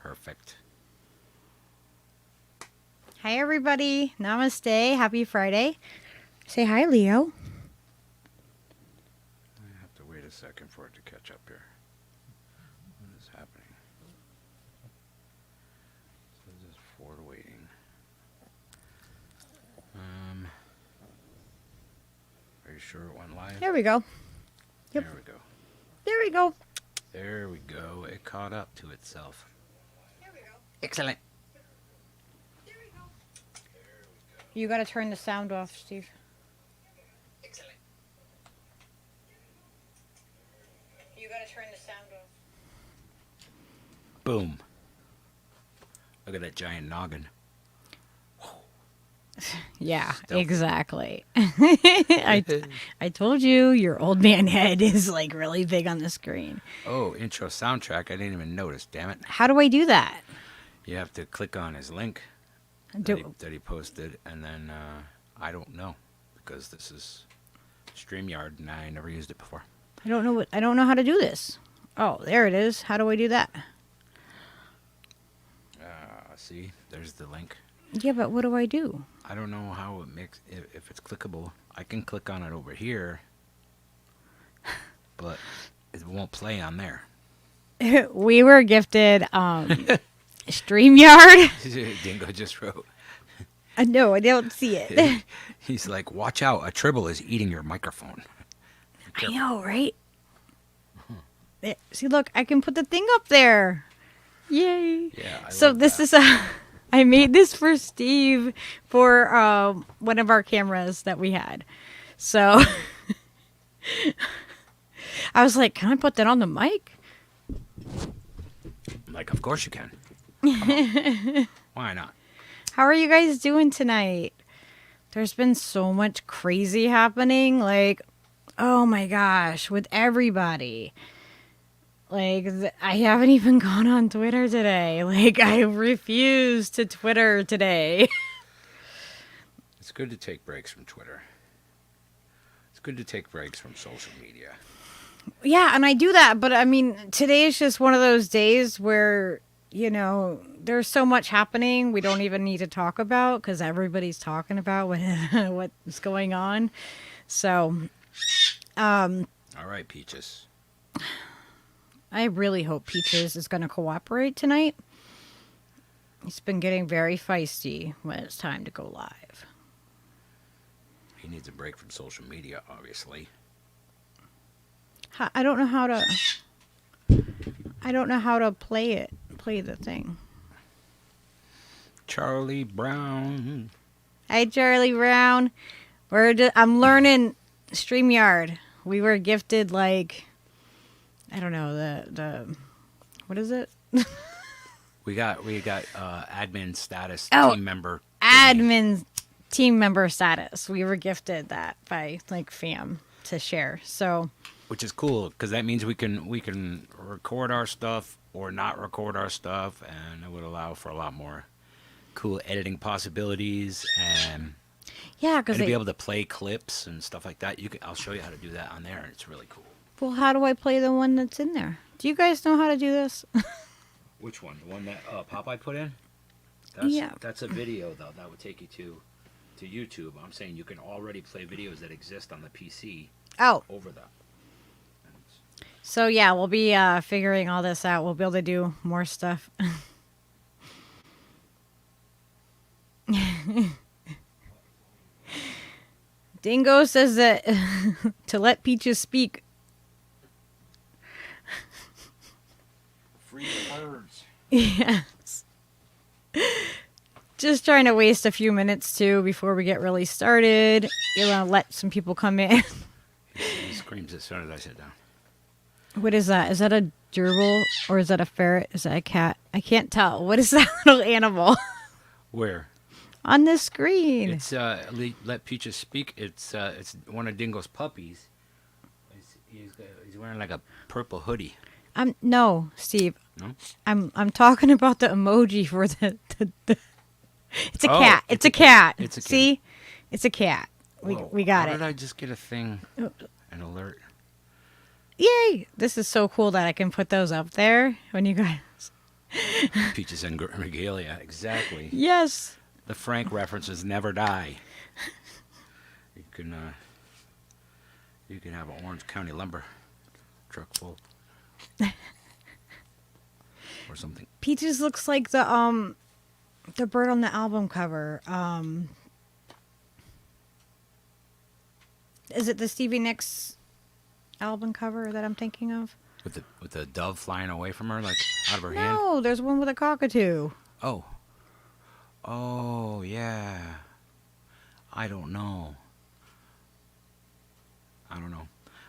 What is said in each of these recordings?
Perfect. Hi, everybody. Namaste. Happy Friday. Say hi, Leo. I have to wait a second for it to catch up here. What is happening? So this is Ford waiting. Are you sure it went live? There we go. Yep. There we go. There we go. There we go. It caught up to itself. There we go. Excellent. There we go. You got to turn the sound off, Steve. Excellent. You got to turn the sound off. Boom. Look at that giant noggin. Yeah, Stealthy. Exactly. I told you your old man head is like really big on the screen. Oh, intro soundtrack. I didn't even notice. Damn it. How do I do that? You have to click on his link that he posted, and then I don't know because this is StreamYard and I never used it before. I don't know how to do this. Oh, there it is. How do I do that? See, there's the link. Yeah, but what do I do? I don't know how it makes if it's clickable. I can click on it over here, but it won't play on there. We were gifted StreamYard. Dingo just wrote. No, I don't see it. He's like, watch out, a tribble is eating your microphone. I know, right? There, see, look, I can put the thing up there. Yay. Yeah, so this is I made this for Steve for one of our cameras that we had. So I was like, can I put that on the mic? Like, of course you can. Why not? How are you guys doing tonight? There's been so much crazy happening. Like, oh my gosh, with everybody. Like, I haven't even gone on Twitter today. Like, I refuse to Twitter today. It's good to take breaks from Twitter. It's good to take breaks from social media. Yeah, and I do that. But, I mean, today is just one of those days where, you know, there's so much happening we don't even need to talk about because everybody's talking about what's going on. So, all right, Peaches. I really hope Peaches is going to cooperate tonight. He's been getting very feisty when it's time to go live. He needs a break from social media, obviously. I don't know how to play the thing. Charlie Brown. Hi, Charlie Brown. I'm learning StreamYard. We were gifted like, I don't know, the what is it? We got admin status, Oh, team member. Admin team member status. We were gifted that by like fam to share. So, Which is cool because that means we can record our stuff or not record our stuff, and it would allow for a lot more cool editing possibilities, and yeah, because to be able to play clips and stuff like that. I'll show you how to do that on there, and it's really cool. Well, how do I play the one that's in there? Do you guys know how to do this? Which one? The one that Popeye put in? Yeah. That's a video, though. That would take you to YouTube. I'm saying you can already play videos that exist on the PC Oh. over that. So, yeah, we'll be figuring all this out. We'll be able to do more stuff. Dingo says that to let Peaches speak. Free words. Yes. Just trying to waste a few minutes, too, before we get really started. You want to let some people come in. He screams as soon as I sit down. What is that? Is that a gerbil or is that a ferret? Is that a cat? I can't tell. What is that little animal Where? on the screen? It's let Peaches speak. It's one of Dingo's puppies. He's wearing like a purple hoodie. No, Steve. No? I'm talking about the emoji for the It's a cat. It's It's a cat. It's a See? It's a cat. We got How it. did I just get a thing? An alert. Yay! This is so cool that I can put those up there when you guys. Peaches and regalia, exactly. Yes. The Frank references never die. You can have an Orange County lumber truck full or something. Peaches looks like the bird on the album cover. Is it the Stevie Nicks album cover that I'm thinking of? With the dove flying away from her, like out of her hand. No, there's one with a cockatoo. Oh. Oh yeah. I don't know.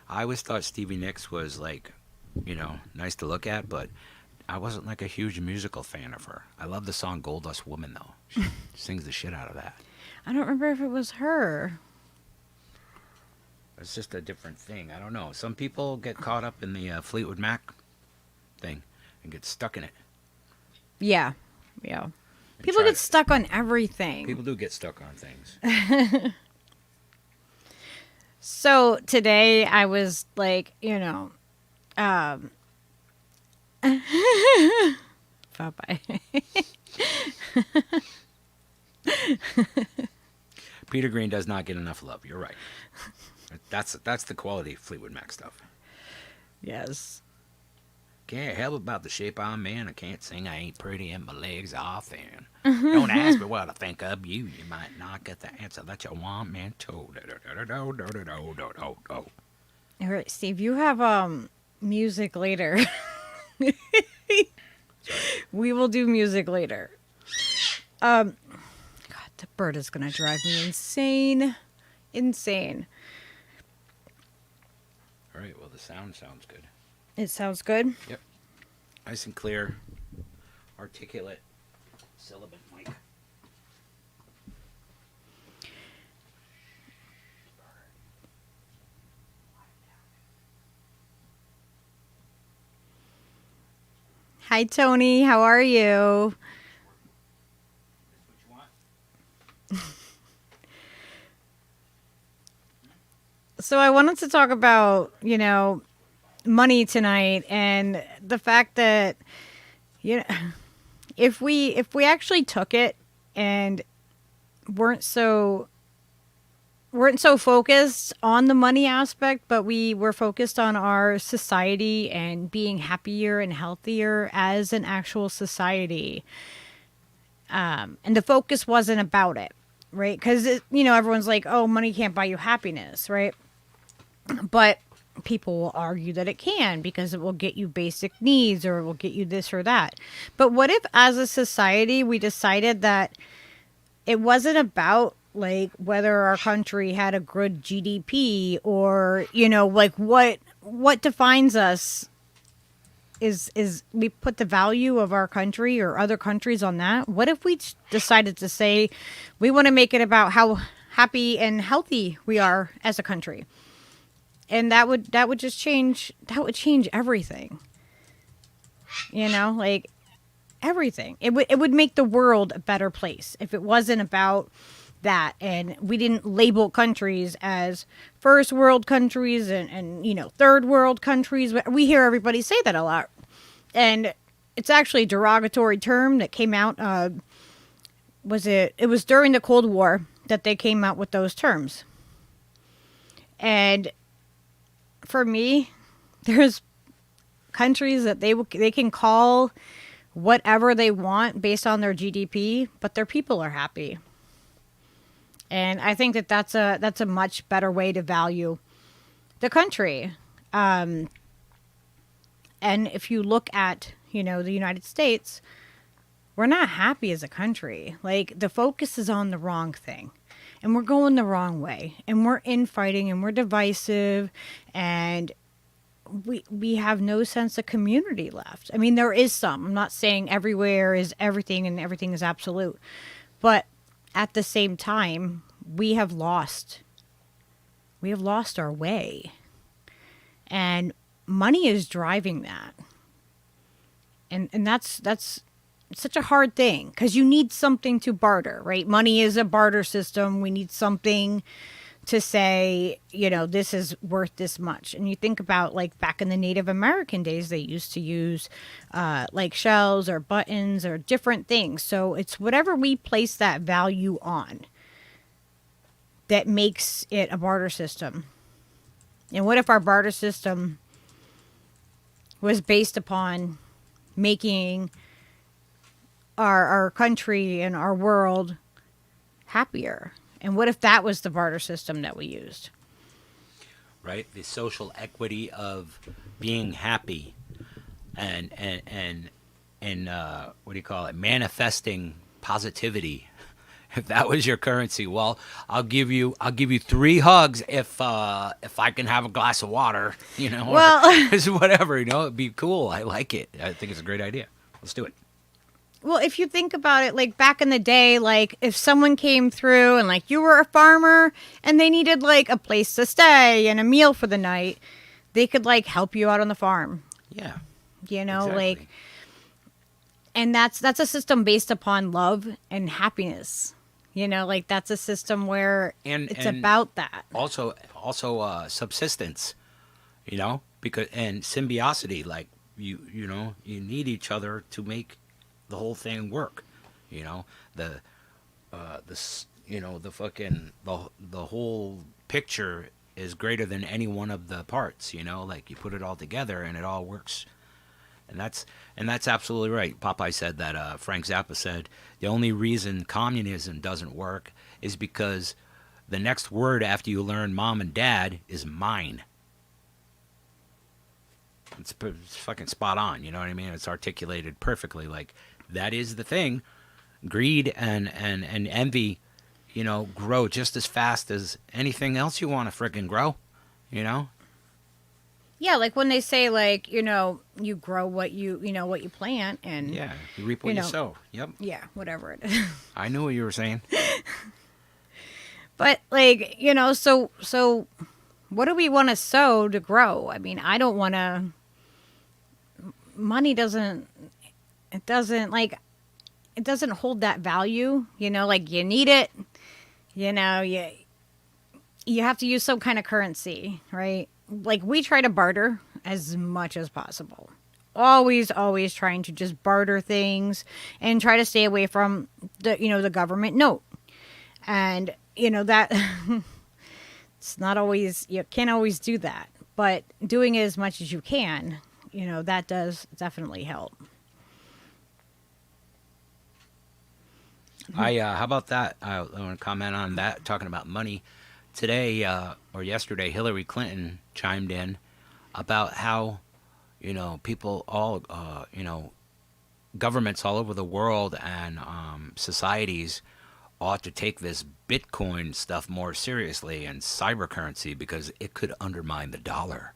I always thought Stevie Nicks was like, nice to look at, but I wasn't like a huge musical fan of her. I love the song Gold Dust Woman though. She sings the shit out of that. I don't remember if it was her. It's just a different thing. I don't know. Some people get caught up in the Fleetwood Mac thing and get stuck in it. Yeah. People get stuck on everything. People do get stuck on things. So today I was like, bye-bye. Peter Green does not get enough love. You're right. That's the quality Fleetwood Mac stuff. Yes. Can't help about the shape I'm in. I can't sing. I ain't pretty and my legs are thin. Don't ask me what I think of you. You might not get the answer that you want me to. All right, Steve, you have music later. We will do music later. God, the bird is gonna drive me insane. All right. Well, the sound sounds good. It sounds good. Yep. Nice and clear, articulate, sibilant mic. Hi, Tony. How are you? So I wanted to talk about, money tonight and the fact that, if we actually took it and weren't so focused on the money aspect, but we were focused on our society and being happier and healthier as an actual society. And the focus wasn't about it, right? Because, everyone's like, oh, money can't buy you happiness, right? But people will argue that it can because it will get you basic needs or it will get you this or that. But what if as a society we decided that it wasn't about like whether our country had a good GDP or, like what defines us is we put the value of our country or other countries on that? What if we decided to say we want to make it about how happy and healthy we are as a country? And that would just change everything. Like everything. It would make the world a better place if it wasn't about that and we didn't label countries as first world countries and third world countries. We hear everybody say that a lot. And it's actually a derogatory term that came out it was during the Cold War that they came out with those terms. And for me, there's countries that they can call whatever they want based on their GDP, but their people are happy. And I think that that's a much better way to value the country. And if you look at, the United States, we're not happy as a country. Like the focus is on the wrong thing. And we're going the wrong way. And we're infighting and we're divisive. And we have no sense of community left. I mean, there is some. I'm not saying everywhere is everything and everything is absolute. But at the same time, we have lost our way. And money is driving that. And that's such a hard thing because you need something to barter, right? Money is a barter system. We need something to say, this is worth this much. And you think about like back in the Native American days, they used to use like shells or buttons or different things. So it's whatever we place that value on that makes it a barter system. And what if our barter system was based upon making our country and our world happier? And what if that was the barter system that we used? Right? The social equity of being happy and what do you call it? Manifesting positivity. If that was your currency, well, I'll give you 3 hugs if I can have a glass of water, Well, or whatever, it'd be cool. I like it. I think it's a great idea. Let's do it. well, if you think about it, like back in the day, like if someone came through and like you were a farmer and they needed like a place to stay and a meal for the night, they could like help you out on the farm. Yeah. Like, Exactly. and that's a system based upon love and happiness. Like that's a system where it's And about that. also subsistence, because and symbiosity, like you need each other to make the whole thing work. The fucking the whole picture is greater than any one of the parts. Like you put it all together and it all works. And that's absolutely right. Popeye said that. Frank Zappa said the only reason communism doesn't work is because the next word after you learn mom and dad is mine. It's fucking spot on. You know what I mean? It's articulated perfectly. Like that is the thing. Greed and envy, grow just as fast as anything else you want to friggin' grow. Yeah, like when they say like, you grow what what you plant and Yeah, you reap what you sow. Yep. yeah, whatever it is. I knew what you were saying. But like, so what do we want to sow to grow? I mean, I don't want to money doesn't hold that value, like you need it, you have to use some kind of currency, right? Like we try to barter as much as possible. Always trying to just barter things and try to stay away from the government note. And, that it's not always, you can't always do that, but doing it as much as you can, that does definitely help. How about that? I want to comment on that, talking about money. Today, or yesterday, Hillary Clinton chimed in about how, people all, governments all over the world and societies ought to take this Bitcoin stuff more seriously and cyber currency because it could undermine the dollar.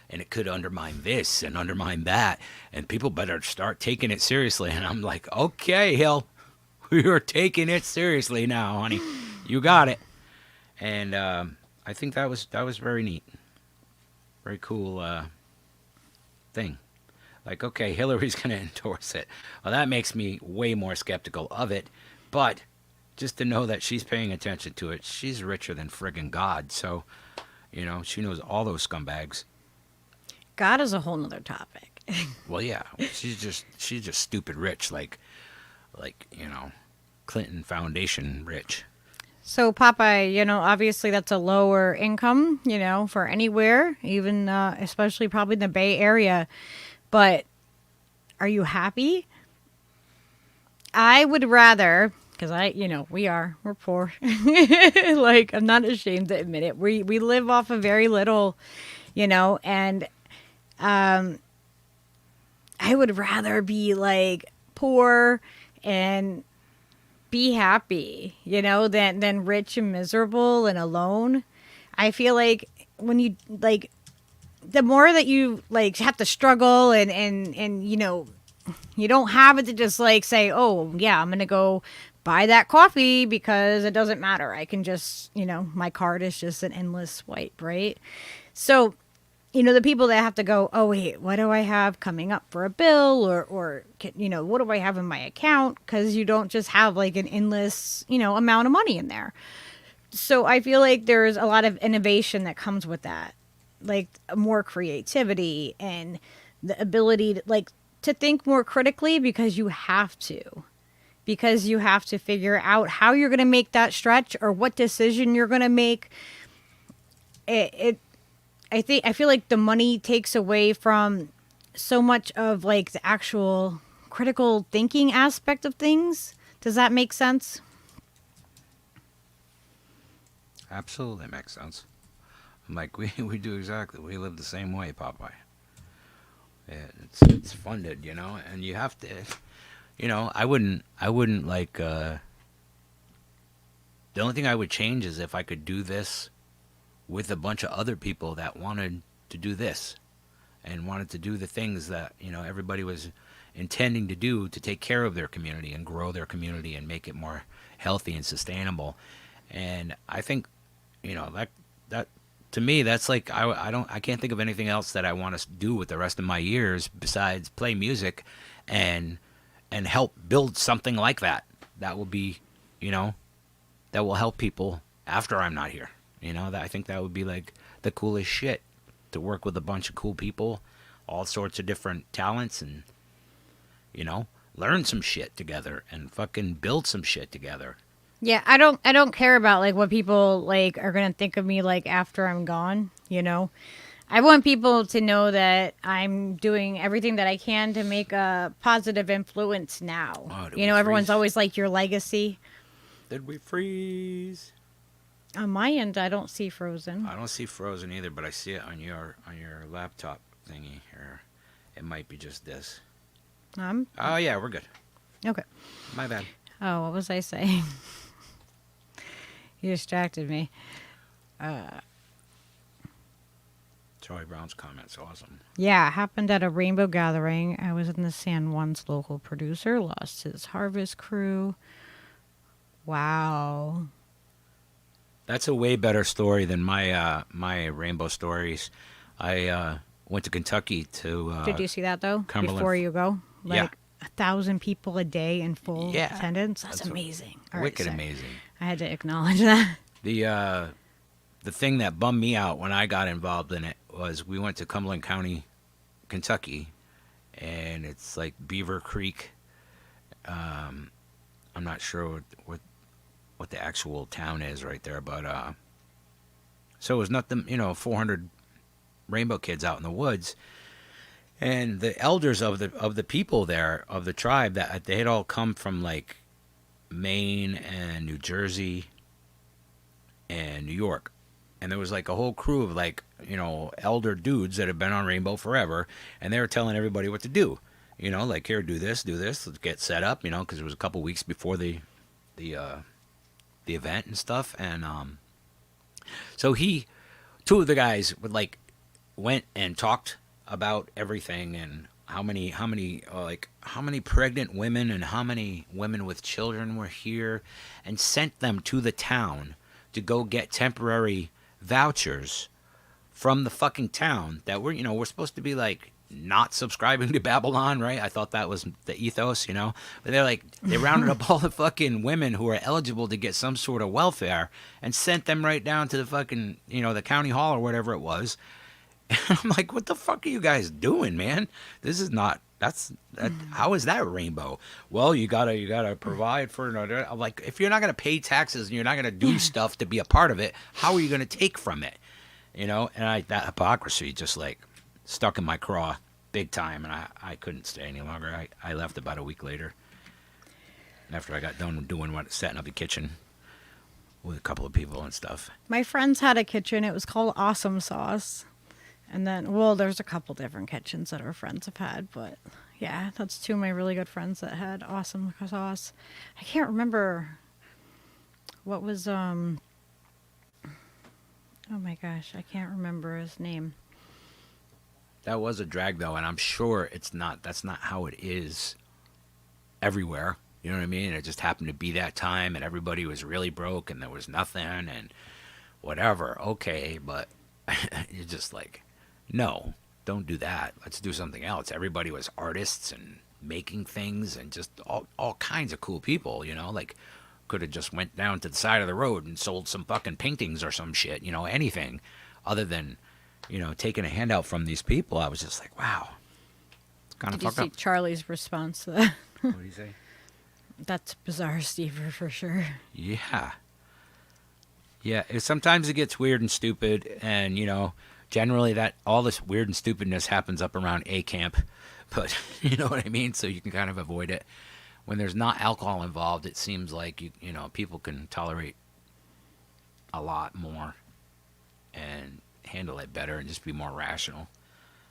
And it could undermine this and undermine that. And people better start taking it seriously. And I'm like, okay, Hill, we are taking it seriously now, honey. You got it. And I think that was very neat. Very cool thing. Like, okay, Hillary's going to endorse it. Well, that makes me way more skeptical of it. But just to know that she's paying attention to it, she's richer than friggin' God. So, she knows all those scumbags. God is a whole nother topic. Well, yeah, she's just stupid rich, like Clinton Foundation rich. So Popeye, obviously that's a lower income, for anywhere, even especially probably in the Bay Area. But are you happy? I would rather, because we're poor. Like, I'm not ashamed to admit it. We live off of very little, and I would rather be like poor and be happy, than rich and miserable and alone. I feel like when you like, the more that you like have to struggle and you don't have it to just like say, oh yeah, I'm gonna go buy that coffee because it doesn't matter. I can just, my card is just an endless swipe, right? So, the people that have to go, oh wait, what do I have coming up for a bill, or what do I have in my account? Because you don't just have like an endless, amount of money in there. So I feel like there's a lot of innovation that comes with that, like more creativity and the ability to to think more critically because you have to figure out how you're going to make that stretch or what decision you're going to make. It I feel like the money takes away from so much of like the actual critical thinking aspect of things. Does that make sense? Absolutely makes sense. I'm like, we do exactly. We live the same way, Popeye. Yeah, it's funded, and you have to, I wouldn't like. The only thing I would change is if I could do this with a bunch of other people that wanted to do this and wanted to do the things that everybody was intending to do to take care of their community and grow their community and make it more healthy and sustainable. And I think that to me that's like I can't think of anything else that I want to do with the rest of my years besides play music and help build something like that that will be that will help people after I'm not here. That I think that would be like the coolest shit, to work with a bunch of cool people, all sorts of different talents, and learn some shit together and fucking build some shit together. Yeah, I don't care about like what people like are going to think of me like after I'm gone, I want people to know that I'm doing everything that I can to make a positive influence now. Oh, Everyone's freeze? always like your legacy. Did we freeze? On my end, I don't see Frozen. I don't see Frozen either, but I see it on your laptop thingy here. It might be just this. Oh yeah, we're good. Okay. My bad. Oh, what was I saying? You distracted me. Charlie Brown's comment's awesome. Yeah, it happened at a rainbow gathering. I was in the San Juan's local producer, lost his harvest crew. Wow. That's a way better story than my rainbow stories. I went to Kentucky to. Did you see that though? Cumberland. Before you go, like Yeah. 1,000 people a day in full Yeah. attendance. That's That's amazing. All right, Wicked sorry. amazing. I had to acknowledge that. The thing that bummed me out when I got involved in it was we went to Cumberland County, Kentucky, and it's like Beaver Creek. I'm not sure what the actual town is right there, but so it was nothing, 400 rainbow kids out in the woods, and the elders of the people there, of the tribe, that they had all come from like Maine and New Jersey and New York, and there was like a whole crew of like elder dudes that have been on Rainbow forever, and they were telling everybody what to do, like, here, do this, let's get set up, because it was a couple weeks before the event and stuff. And so two of the guys would like went and talked about everything, and how many pregnant women and how many women with children were here, and sent them to the town to go get temporary vouchers from the fucking town that we're supposed to be like not subscribing to Babylon, right? I thought that was the ethos, but they rounded up all the fucking women who were eligible to get some sort of welfare and sent them right down to the fucking, the county hall or whatever it was. And I'm like, what the fuck are you guys doing, man? This is not, how is that rainbow? Well, you gotta provide for another. I'm like, if you're not gonna pay taxes and you're not gonna do stuff to be a part of it, how are you gonna take from it? And that hypocrisy just like stuck in my craw big time, and I couldn't stay any longer. I left about a week later after I got done setting up the kitchen with a couple of people and stuff. My friends had a kitchen. It was called Awesome Sauce. And then, there's a couple different kitchens that our friends have had, but yeah, that's two of my really good friends that had Awesome Sauce. I can't remember what was, oh my gosh, I can't remember his name. That was a drag though, and I'm sure that's not how it is everywhere. You know what I mean? It just happened to be that time, and everybody was really broke, and there was nothing, and whatever. Okay, but you're just like, no, don't do that. Let's do something else. Everybody was artists and making things, and just all kinds of cool people, like could have just went down to the side of the road and sold some fucking paintings or some shit, anything other than, taking a handout from these people. I was just like, wow, it's kind of Did you fucked see up. Charlie's response to that? What do you say? That's bizarre, Stever, for sure. Yeah. Yeah, sometimes it gets weird and stupid, and, generally that all this weird and stupidness happens up around A camp, but you know what I mean? So you can kind of avoid it. When there's not alcohol involved, it seems like, people can tolerate a lot more and handle it better and just be more rational.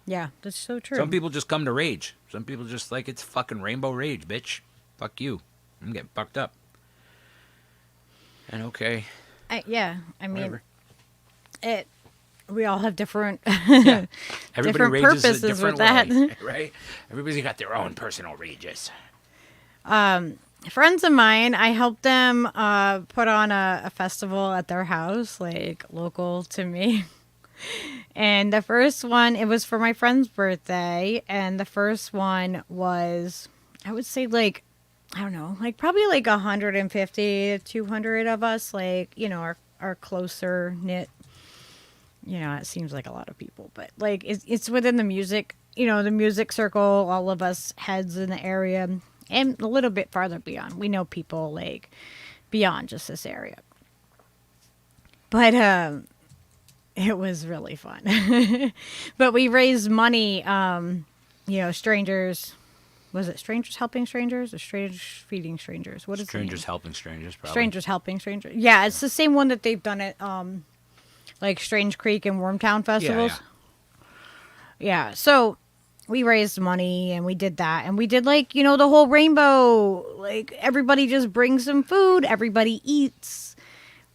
Yeah, that's so true. Some people just come to rage. Some people just like, it's fucking rainbow rage, bitch. Fuck you. I'm getting fucked up. And okay. I mean, Whatever. we all have different Yeah. Everybody different rages a purposes different with that. way, right? Everybody's got their own personal rages. Friends of mine, I helped them put on a festival at their house, like local to me. And the first one, it was for my friend's birthday, and the first one was, I would say, like, I don't know, like probably like 150 to 200 of us, like, our closer knit. It seems like a lot of people, but like it's within the music, the music circle, all of us heads in the area, and a little bit farther beyond. We know people like beyond just this area. But it was really fun. But we raised money, strangers. Was it strangers helping strangers or strangers feeding strangers? What is Strangers helping strangers, probably. Strangers helping strangers. Yeah, it's the same one that they've done at like Strange Creek and Wormtown festivals. Yeah. So we raised money and we did that, and we did like the whole rainbow. Like everybody just brings some food, everybody eats.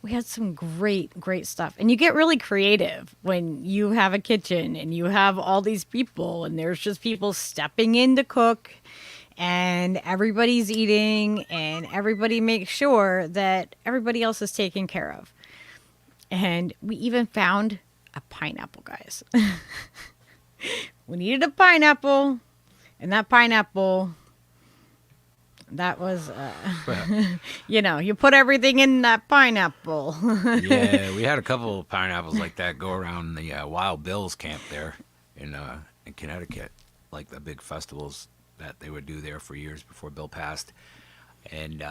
We had some great stuff, and you get really creative when you have a kitchen and you have all these people, and there's just people stepping in to cook. And everybody's eating, and everybody makes sure that everybody else is taken care of. And we even found a pineapple, guys. We needed a pineapple, and that pineapple, that was, you put everything in that pineapple. Yeah, we had a couple of pineapples like that go around the Wild Bill's camp there in Connecticut, like the big festivals that they would do there for years before Bill passed. And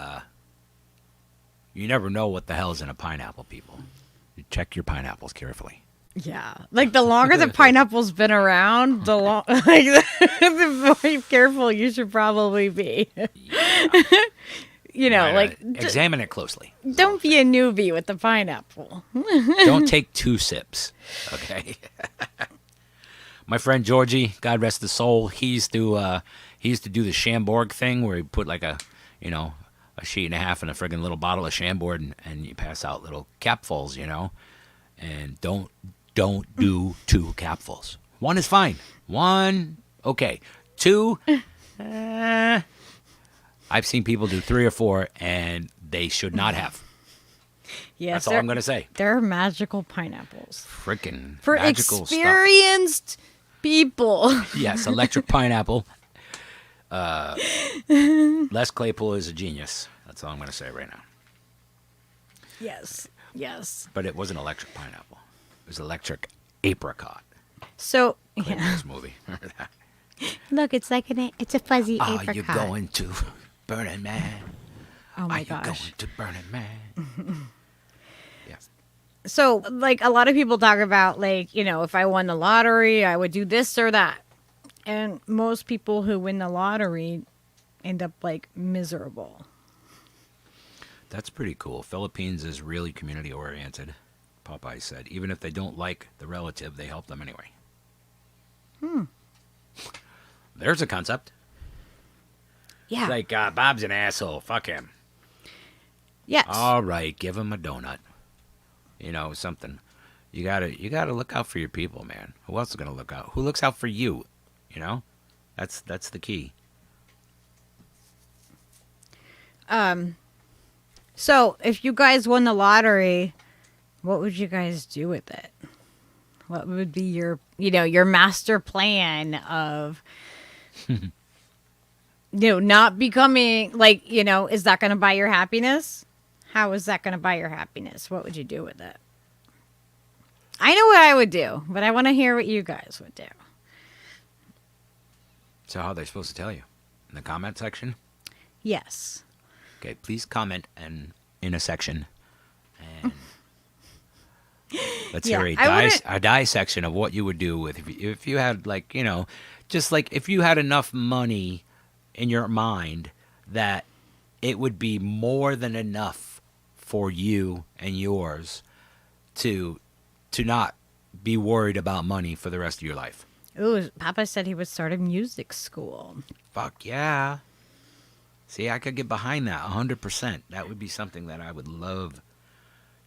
you never know what the hell's in a pineapple, people. You check your pineapples carefully. Yeah, like the longer the pineapple's been around, the more careful you should probably be. Yeah. Examine it closely. Don't be a newbie with the pineapple. Don't take 2 sips, okay? My friend Georgie, God rest his soul, he used to do the Chambord thing where he put like a sheet and a half in a friggin' little bottle of Chambord, and you pass out little capfuls, and don't do 2 capfuls. 1 is fine. 1, okay. 2, I've seen people do 3 or 4, and they should not have. Yes, that's all I'm gonna say. They're magical pineapples. Freaking for magical experienced people. Yes, electric pineapple. Les Claypool is a genius. That's all I'm going to say right now. Yes. But it wasn't electric pineapple. It was electric apricot. So, Claypool's movie. Remember that? Look, it's like it's a fuzzy apricot. Are you going to Burning Man? Oh my gosh. Are you gosh. going to Burning Man? Yeah. So, like, a lot of people talk about, like, if I won the lottery, I would do this or that. And most people who win the lottery end up, like, miserable. That's pretty cool. Philippines is really community-oriented, Popeye said. Even if they don't like the relative, they help them anyway. There's a concept. Yeah. It's like, Bob's an asshole. Fuck him. Yes. All right, give him a donut. Something. You gotta look out for your people, man. Who else is gonna look out? Who looks out for you? That's the key. So, if you guys won the lottery, what would you guys do with it? What would be your master plan of, not becoming, like, is that going to buy your happiness? how is that going to buy your happiness? What would you do with it? I know what I would do, but I want to hear what you guys would do. So how are they supposed to tell you? In the comment section? Yes. Okay, please comment in a section. And let's hear a dissection of what you would do with if you had, like, you know, just like if you had enough money in your mind that it would be more than enough for you and yours to not be worried about money for the rest of your life. Ooh, Papa said he would start a music school. Fuck yeah. See, I could get behind that 100%. That would be something that I would love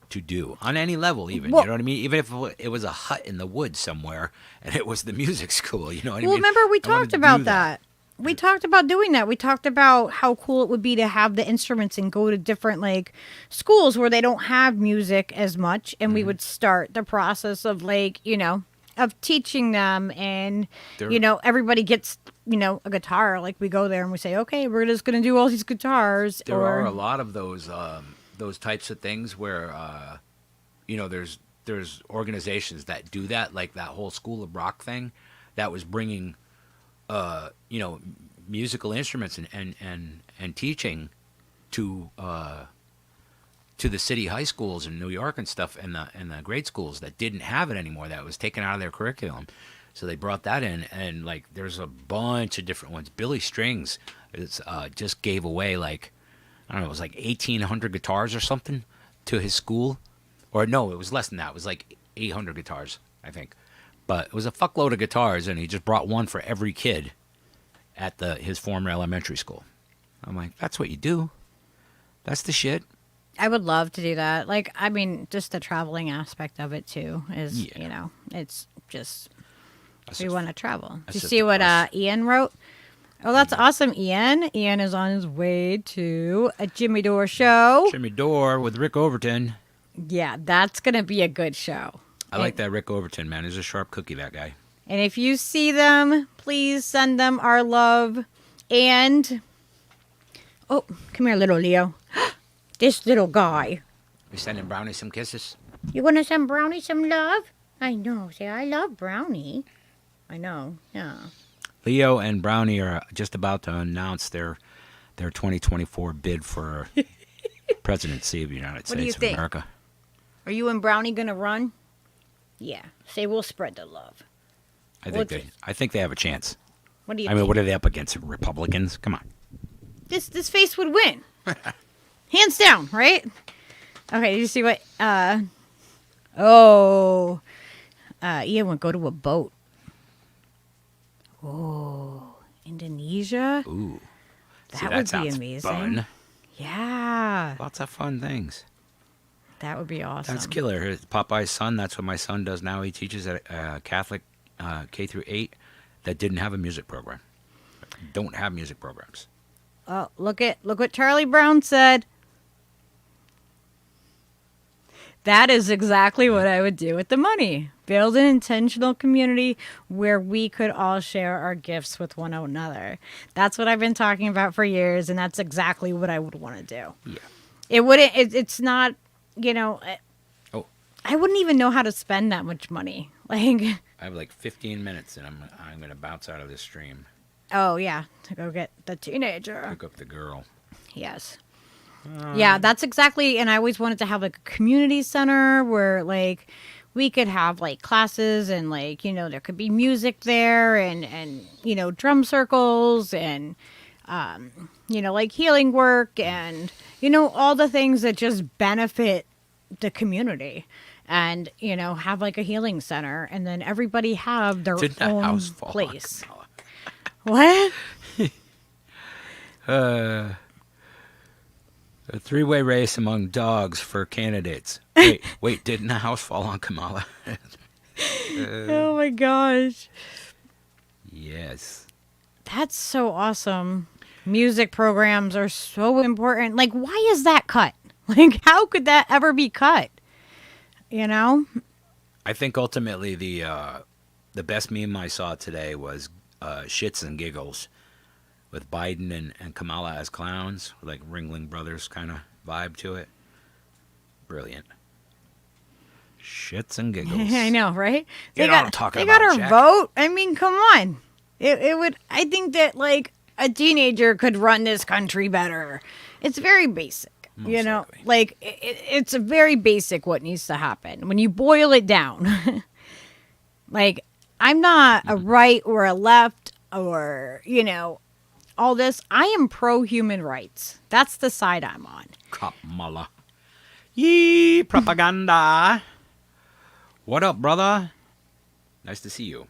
to do on any level, even. Well, you know what I mean? Even if it was a hut in the woods somewhere and it was the music school, you know what I mean? Well, remember we I wanted talked to about do that. We talked about doing that. We talked about how cool it would be to have the instruments and go to different, like, schools where they don't have music as much, and we would start the process of, like, you know, of teaching them, and you know, everybody gets, you know, a guitar. Like, we go there and we say, okay, we're just gonna do all these guitars. There are a lot of those types of things where you know, there's organizations that do that, like that whole School of Rock thing that was bringing you know, musical instruments and teaching to the city high schools in New York and stuff, and the grade schools that didn't have it anymore, that was taken out of their curriculum. So they brought that in, and like there's a bunch of different ones. Billy Strings just gave away, like, I don't know, it was like 1,800 guitars or something to his school. Or no, it was less than that. It was like 800 guitars, I think. But it was a fuckload of guitars, and he just brought one for every kid at his former elementary school. I'm like, that's what you do. That's the shit. I would love to do that. Like, I mean, just the traveling aspect of it too is, you know, it's just we want to travel. Did you see what Ian wrote? Oh, that's awesome, Ian. Ian is on his way to a Jimmy Dore show. Jimmy Dore with Rick Overton. Yeah, that's going to be a good show. I like that Rick Overton, man. He's a sharp cookie, that guy. And if you see them, please send them our love. And, oh, come here, little Leo. This little guy. We sending Brownie some kisses? You want to send Brownie some love? I know. Say, I love Brownie. I know. Yeah. Leo and Brownie are just about to announce their 2024 bid for presidency of the United States of America. Are you and Brownie going to run? Yeah. Say, we'll spread the love. I think they have a chance. What do you think? I mean, what are they up against? Republicans? Come on. This face would win. Hands down, right? Okay, did you see what? Ian would go to a boat. Oh, Indonesia? Ooh. That would be amazing. Fun. Yeah. Lots of fun things. That would be awesome. That's killer. Popeye's son, that's what my son does now. He teaches at a Catholic K through 8 that didn't have a music program. Don't have music programs. Oh, look what Charlie Brown said. That is exactly what I would do with the money. Build an intentional community where we could all share our gifts with one another. That's what I've been talking about for years, and that's exactly what I would want to do. Yeah. It's not, you know, I wouldn't even know how to spend that much money. Like, I have like 15 minutes, and I'm going to bounce out of this stream. Oh, yeah, to go get the teenager. Pick up the girl. Yes. Yeah, that's exactly, and I always wanted to have like a community center where like we could have like classes and like, you know, there could be music there and you know, drum circles and you know, like healing work and, you know, all the things that just benefit the community. And, you know, have like a healing center and then everybody have their own place. What? A three-way race among dogs for candidates. Wait, didn't the house fall on Kamala? Oh my gosh. Yes. That's so awesome. Music programs are so important. Like, why is that cut? Like, how could that ever be cut? You know? I think ultimately the best meme I saw today was Shits and Giggles with Biden and Kamala as clowns, like Ringling Brothers kind of vibe to it. Brilliant. Shits and giggles. I know, right? You know what I'm talking they got about, our Jack. vote. I mean, come on. It would. I think that like a teenager could run this country better. It's very basic. Most likely. Like it's a very basic what needs to happen when you boil it down. Like, I'm not a right or a left or, all this. I am pro human rights. That's the side I'm on. Kamala. Yee, propaganda. What up, brother? Nice to see you.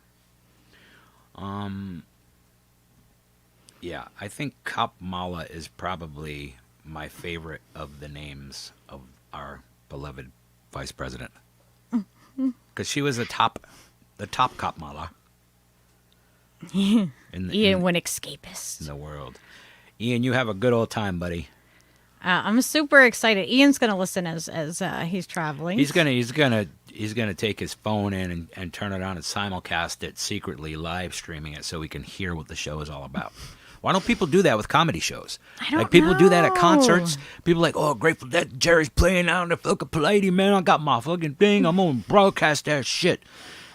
Yeah, I think Kamala is probably my favorite of the names of our beloved vice president. Because she was the top Kamala. Ian went escapist. In the world. Ian, you have a good old time, buddy. I'm super excited. Ian's gonna listen as he's traveling. He's gonna take his phone in and turn it on and simulcast it secretly, live streaming it so we can hear what the show is all about. Why don't people do that with comedy shows? I don't like people do that at know. concerts. People like, oh, Grateful Dead, Jerry's playing out in the fucking Palladium, man. I got my fucking thing. I'm gonna broadcast that shit.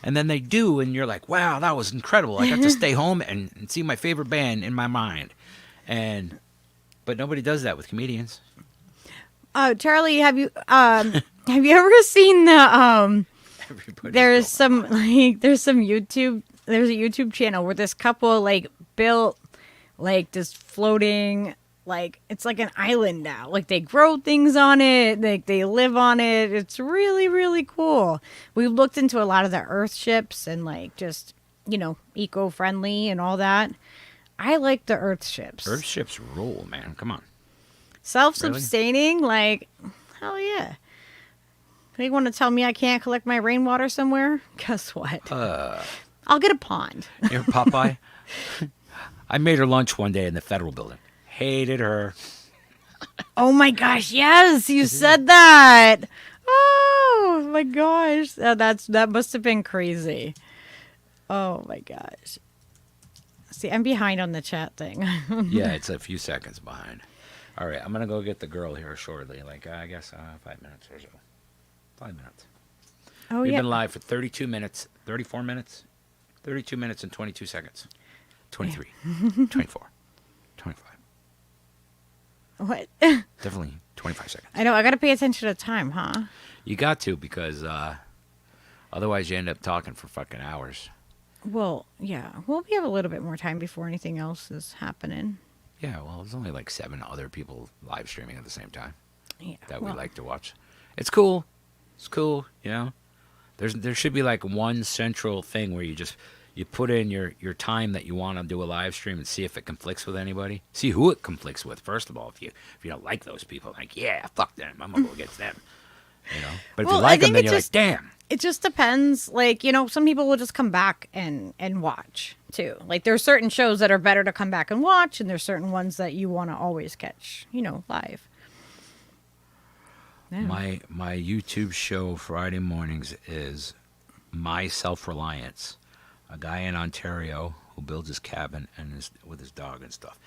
And then they do, and you're like, wow, that was incredible. I got to stay home and see my favorite band in my mind. But nobody does that with comedians. Charlie, have you ever seen the there's a YouTube channel where this couple like built like this floating, like it's like an island now. Like they grow things on it, like they live on it. It's really, really cool. We looked into a lot of the Earth ships and like just, eco-friendly and all that. I like the Earth ships. Earth ships rule, man. Come on. Self-sustaining, like, hell yeah. They want to tell me I can't collect my rainwater somewhere? Guess what? I'll get a pond. You're Popeye. I made her lunch one day in the Federal Building. Hated her. Oh my gosh, yes, you said that. Oh my gosh. That must have been crazy. Oh my gosh. See, I'm behind on the chat thing. Yeah, it's a few seconds behind. All right, I'm going to go get the girl here shortly. Like, I guess 5 minutes or so. 5 minutes. Oh, We've yeah. been live for 32 minutes, 34 minutes, 32 minutes and 22 seconds. 23, 24, 25. What? Definitely 25 seconds. I know, I got to pay attention to time, huh? You got to, because otherwise you end up talking for fucking hours. Well, yeah. Well, we have a little bit more time before anything else is happening. Yeah, well, there's only like 7 other people live streaming at the same time Yeah. that we like to watch. It's cool. It's cool, There should be like one central thing where you put in your time that you want to do a live stream and see if it conflicts with anybody. See who it conflicts with, first of all. If you don't like those people, like, yeah, fuck them. I'm going to go against them. But if Well, you I like them, think then it you're just- like, damn. It just depends. Like, some people will just come back and watch, too. Like, there's certain shows that are better to come back and watch, and there's certain ones that you want to always catch, live. Yeah. My YouTube show Friday mornings is My Self-Reliance. A guy in Ontario who builds his cabin and with his dog and stuff.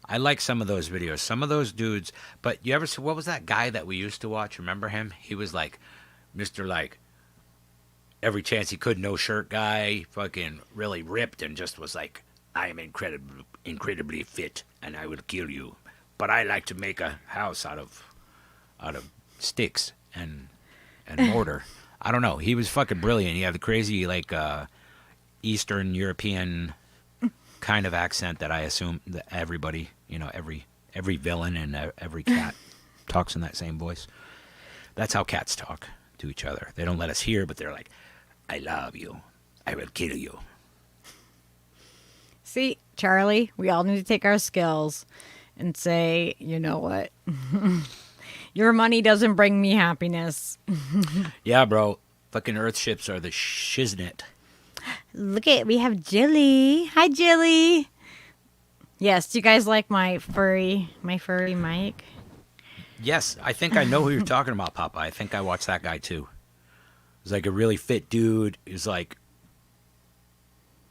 I like some of those videos. Some of those dudes. But you ever see, what was that guy that we used to watch? Remember him? He was like Mr. like every chance he could, no shirt guy, fucking really ripped, and just was like, I am incredibly fit and I will kill you. But I like to make a house out of sticks and mortar. I don't know. He was fucking brilliant. He had the crazy like Eastern European kind of accent that I assume that everybody, every villain and every cat talks in that same voice. That's how cats talk to each other. They don't let us hear, but they're like, I love you. I will kill you. See, Charlie, we all need to take our skills and say, you know what? Your money doesn't bring me happiness. Yeah, bro. Fucking earth ships are the shiznit. Look we have Jilly. Hi, Jilly. Yes, do you guys like my furry mic? Yes, I think I know who you're talking about, Papa. I think I watched that guy too. He's like a really fit dude. He's like,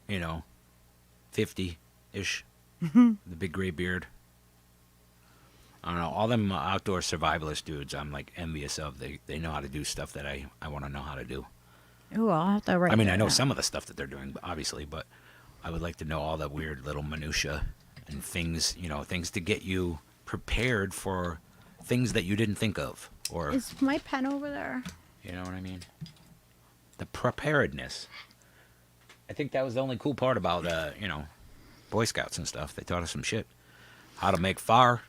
50-ish. The big gray beard. I don't know. All them outdoor survivalist dudes, I'm like envious of. They know how to do stuff that I want to know how to do. Ooh, I'll have to write I mean, that I know down. some of the stuff that they're doing, obviously, but I would like to know all the weird little minutia and things, things to get you prepared for things that you didn't think of, or Is my pen over there? you know what I mean? The preparedness. I think that was the only cool part about, Boy Scouts and stuff. They taught us some shit. How to make fire.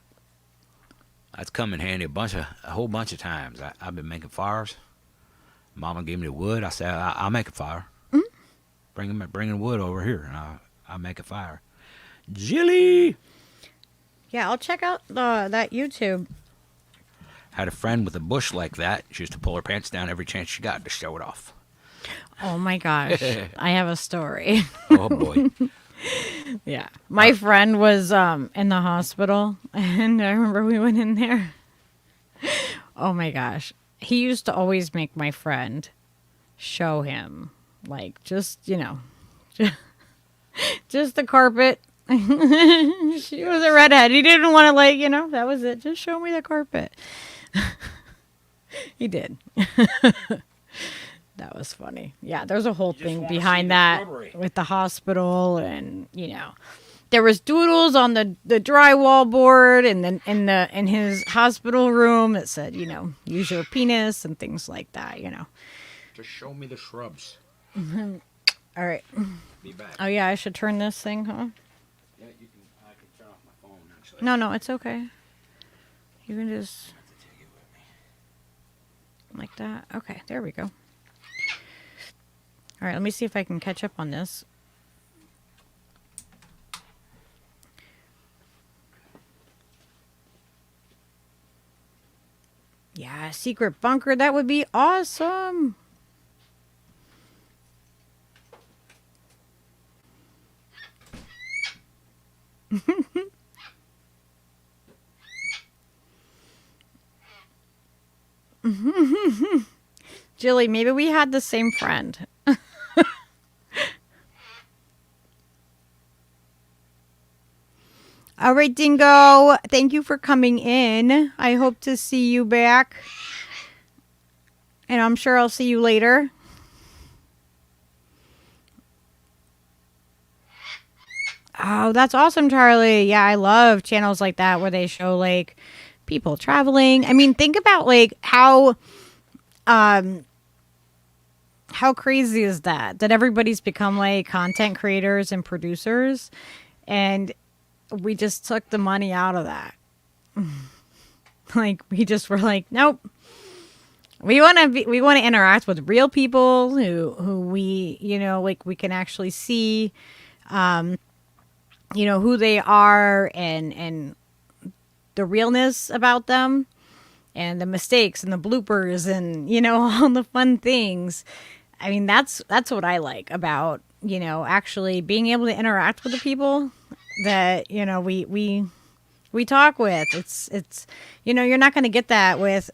That's come in handy a whole bunch of times. I've been making fires. Mama gave me the wood. I said, I'll make a fire. Bring wood over here, and I'll make a fire. Jilly! Yeah, I'll check out that YouTube. Had a friend with a bush like that. She used to pull her pants down every chance she got to show it off. Oh my gosh, I have a story. Oh, boy. Yeah, my friend was in the hospital, and I remember we went in there. Oh my gosh, he used to always make my friend show him, like, just just the carpet. She was a redhead. He didn't want to, that was it. Just show me the carpet. He did. That was funny. Yeah, there's a whole thing behind that with the hospital, and there was doodles on the drywall board, and then in his hospital room it said, use your penis and things like that. Just show me the shrubs. All right. Be back. Oh yeah, I should turn this thing, huh? Yeah, I can turn off my phone, actually. No, it's okay. You can just like that. Okay, there we go. All right, let me see if I can catch up on this. Yeah, secret bunker. That would be awesome. Jilly, maybe we had the same friend. All right, Dingo. Thank you for coming in. I hope to see you back. And I'm sure I'll see you later. Oh, that's awesome, Charlie. Yeah, I love channels like that where they show like people traveling. I mean, think about like how crazy is that everybody's become like content creators and producers, and we just took the money out of that. Like we just were like, nope. We want to interact with real people who we, like we can actually see who they are and the realness about them and the mistakes and the bloopers and, all the fun things. I mean, that's what I like about, actually being able to interact with the people that, we talk with. It's, you're not going to get that with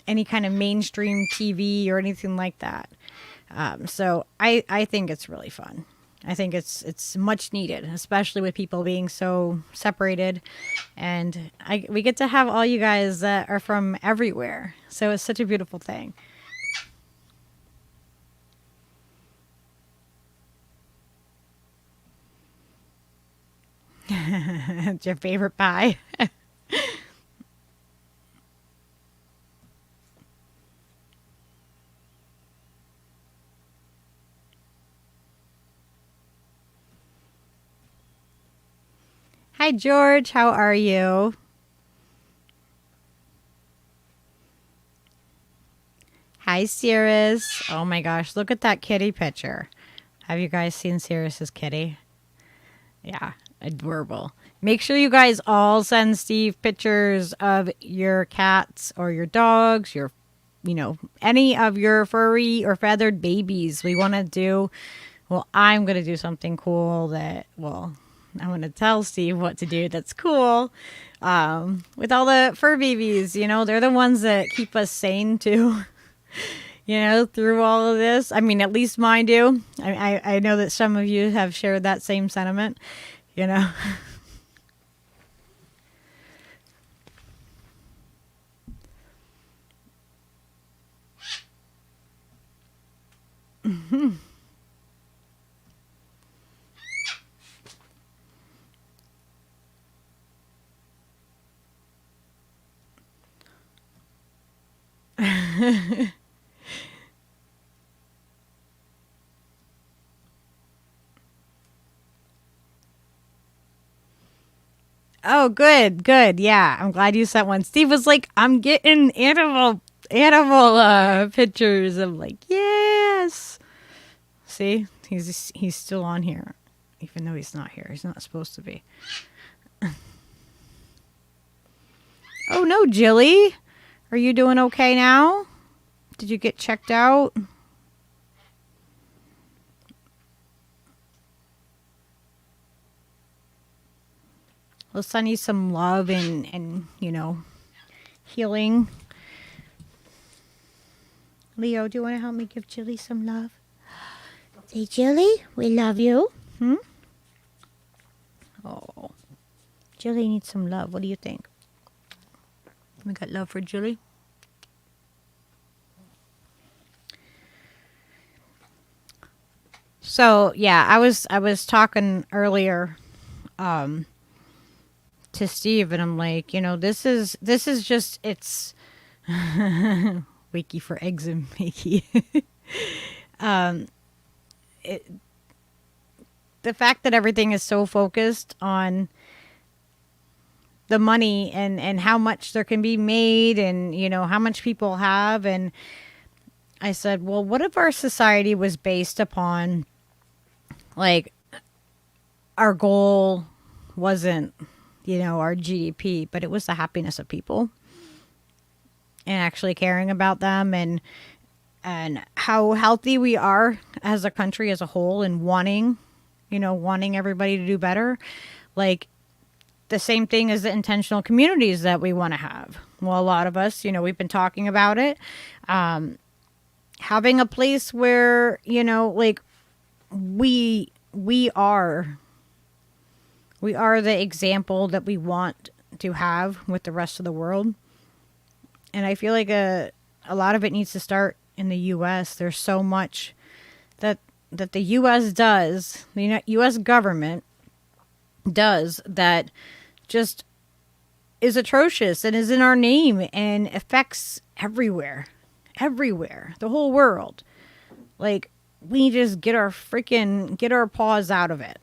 any kind of mainstream TV or anything like that. So I think it's really fun. I think it's much needed, especially with people being so separated. And we get to have all you guys that are from everywhere. So it's such a beautiful thing. It's your favorite pie. Hi, George. How are you? Hi, Cirrus. Oh my gosh, look at that kitty picture. Have you guys seen Cirrus's kitty? Yeah, adorable. Make sure you guys all send Steve pictures of your cats or your dogs, any of your furry or feathered babies. We want to do, I'm going to do something cool I'm going to tell Steve what to do that's cool with all the fur babies. They're the ones that keep us sane too, through all of this. I mean, at least mine do. I know that some of you have shared that same sentiment, Oh, good, good. Yeah, I'm glad you sent one. Steve was like, I'm getting animal pictures. I'm like, yes. See, he's still on here, even though he's not here. He's not supposed to be. Oh no, Jilly, are you doing okay now? Did you get checked out? We'll send you some love and healing. Leo, do you want to help me give Jilly some love? Say, Jilly, we love you. Oh, Jilly needs some love. What do you think? We got love for Jilly? So yeah, I was talking earlier to Steve, and I'm like, this is just it's wiki for eggs and makey. The fact that everything is so focused on the money and how much there can be made and how much people have, and I said, well, what if our society was based upon like our goal wasn't our GDP, but it was the happiness of people and actually caring about them and how healthy we are as a country as a whole and wanting everybody to do better. Like the same thing as the intentional communities that we want to have. Well, a lot of us, we've been talking about it. Having a place where, like we are the example that we want to have with the rest of the world. And I feel like a lot of it needs to start in the U.S. There's so much that the U.S. does, the U.S. government does, that just is atrocious and is in our name and affects everywhere, the whole world. Like, we just get our paws out of it.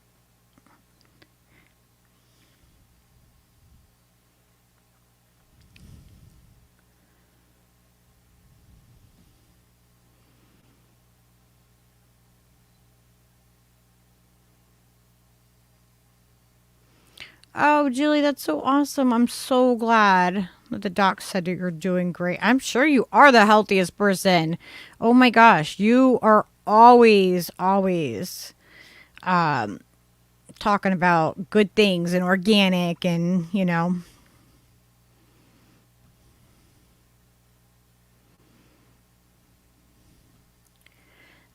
Oh, Julie, that's so awesome. I'm so glad that the doc said that you're doing great. I'm sure you are the healthiest person. Oh my gosh, you are always talking about good things and organic and,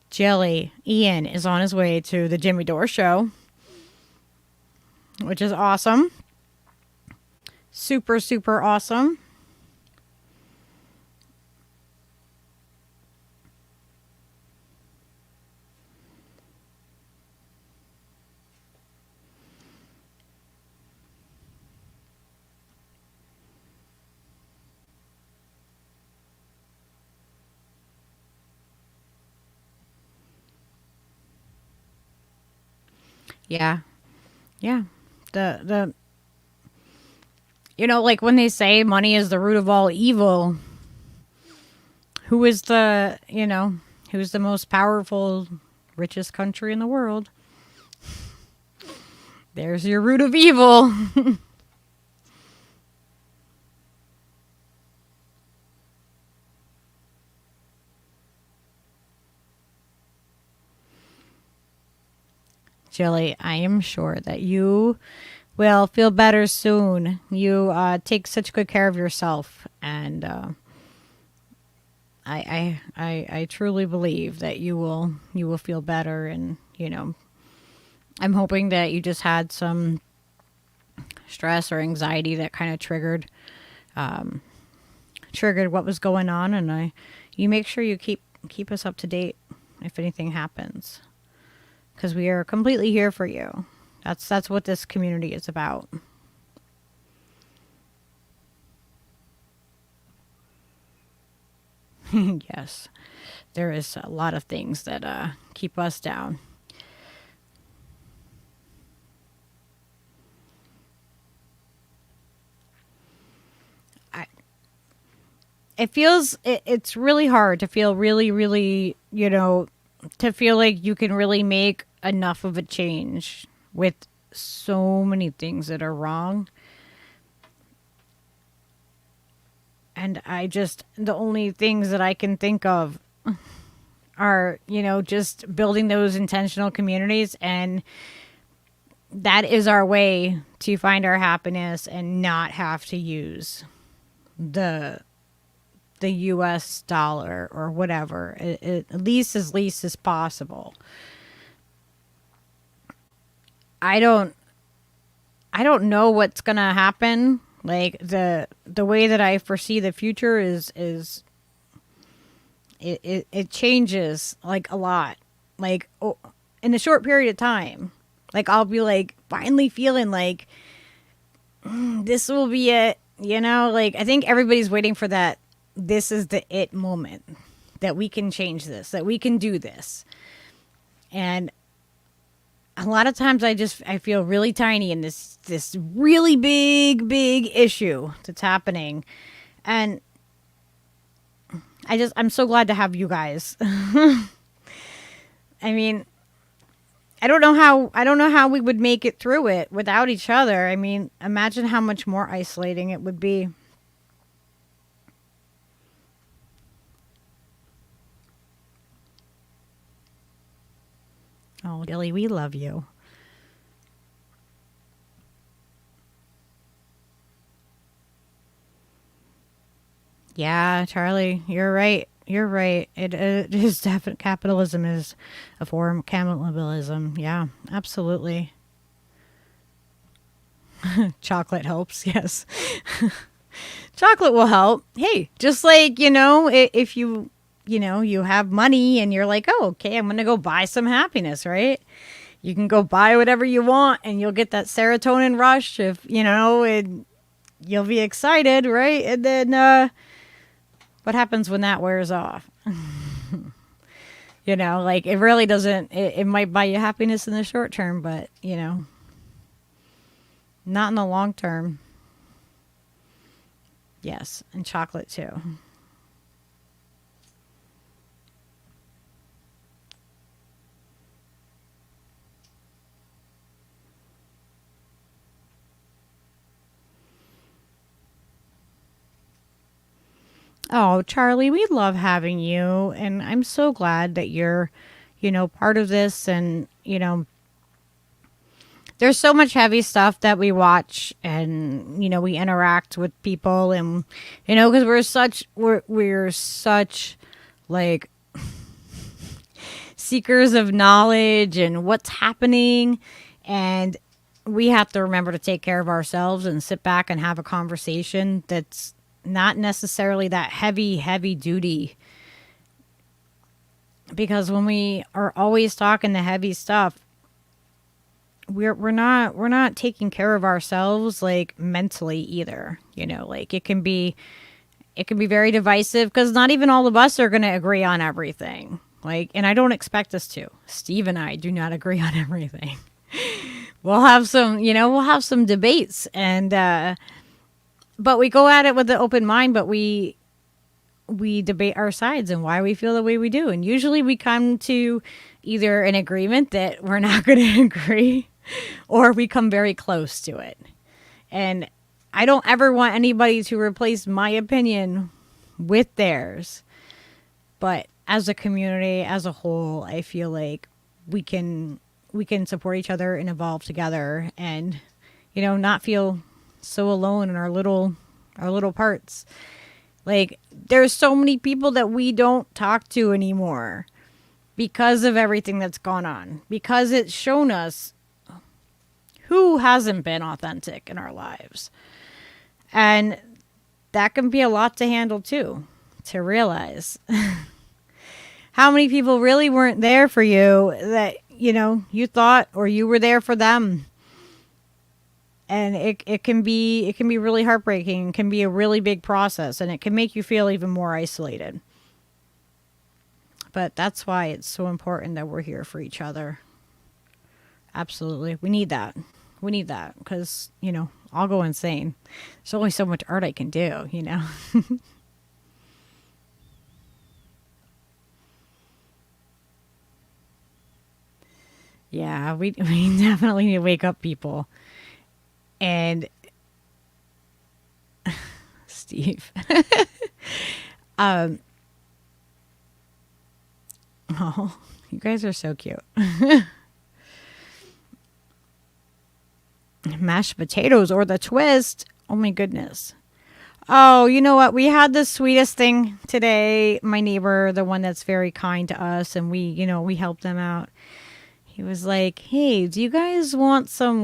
Jelly, Ian is on his way to the Jimmy Dore show, which is awesome. Super, super awesome. Yeah. Yeah. The like when they say money is the root of all evil, who's the most powerful, richest country in the world? There's your root of evil. Jilly, I am sure that you will feel better soon. You take such good care of yourself, and I truly believe that you will feel better. And I'm hoping that you just had some stress or anxiety that kind of triggered what was going on, and you make sure you keep us up to date if anything happens. Because we are completely here for you. That's what this community is about. Yes, there is a lot of things that keep us down. I, it's really hard to feel really, really, to feel like you can really make enough of a change with so many things that are wrong. And the only things that I can think of are, just building those intentional communities. And that is our way to find our happiness and not have to use the US dollar or whatever, at least as possible. I don't know what's going to happen. Like the way that I foresee the future is it changes like a lot. Like in a short period of time. Like I'll be like finally feeling like this will be it, like I think everybody's waiting for that. This is the it moment that we can change this, that we can do this. And a lot of times I feel really tiny in this really big issue that's happening. And I'm so glad to have you guys. I mean, I don't know how we would make it through it without each other. I mean, imagine how much more isolating it would be. Oh, Dilly, we love you. Yeah, Charlie, you're right. You're right. It is definite. Capitalism is a form of cannibalism. Yeah, absolutely. Chocolate helps. Yes. Chocolate will help. Hey, just like, if you have money and you're like, oh, okay, I'm going to go buy some happiness, right? You can go buy whatever you want and you'll get that serotonin rush if, and you'll be excited, right? And then what happens when that wears off? Like it really doesn't, it might buy you happiness in the short term, but, not in the long term. Yes, and chocolate too. Oh, Charlie, we love having you. And I'm so glad that you're, part of this. And, there's so much heavy stuff that we watch and, we interact with people. And, because we're such like seekers of knowledge and what's happening. And we have to remember to take care of ourselves and sit back and have a conversation that's not necessarily that heavy duty, because when we are always talking the heavy stuff, we're not taking care of ourselves like mentally either. Like it can be very divisive because not even all of us are going to agree on everything. Like, and I don't expect us to. Steve and I do not agree on everything. We'll have some debates and but we go at it with an open mind, but we debate our sides and why we feel the way we do. And usually we come to either an agreement that we're not going to agree or we come very close to it. And I don't ever want anybody to replace my opinion with theirs. But as a community, as a whole, I feel like we can support each other and evolve together and, not feel so alone in our little parts. Like there's so many people that we don't talk to anymore because of everything that's gone on, because it's shown us who hasn't been authentic in our lives. And that can be a lot to handle too, to realize how many people really weren't there for you that, you thought, or you were there for them. And it can be really heartbreaking. It can be a really big process, and it can make you feel even more isolated. But that's why it's so important that we're here for each other. Absolutely. We need that. We need that because, I'll go insane. There's only so much art I can do. Yeah, we definitely need to wake up people. And Steve. um, oh, you guys are so cute. Mashed potatoes or the twist. Oh my goodness. Oh, you know what? We had the sweetest thing today. My neighbor, the one that's very kind to us, and we helped them out. He was like, "Hey, do you guys want some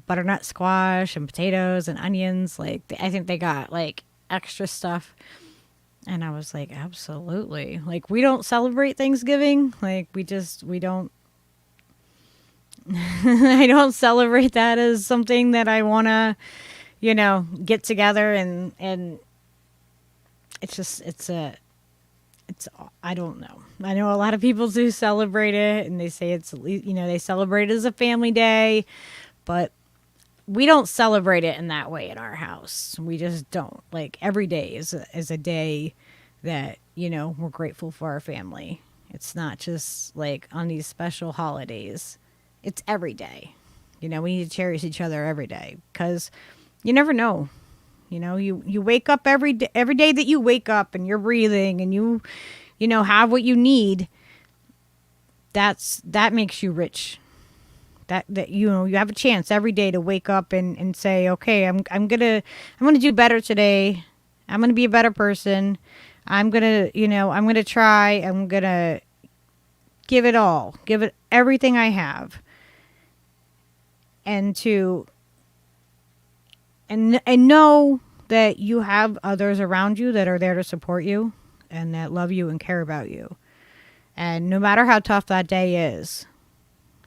butternut squash and potatoes and onions? I think they got extra stuff." And I was like, "Absolutely." We don't celebrate Thanksgiving. We don't I don't celebrate that as something that I want to, get together and I don't know. I know a lot of people do celebrate it and they say they celebrate it as a family day, but we don't celebrate it in that way in our house. We just don't. Every day is a day that, we're grateful for our family. It's not just on these special holidays. It's every day. We need to cherish each other every day because you never know. You wake up every day that you wake up and you're breathing and you have what you need. That makes you rich. That you have a chance every day to wake up and say, okay, I'm gonna do better today. I'm gonna be a better person. I'm gonna try. I'm gonna give it all. Give it everything I have. And know that you have others around you that are there to support you and that love you and care about you. And no matter how tough that day is,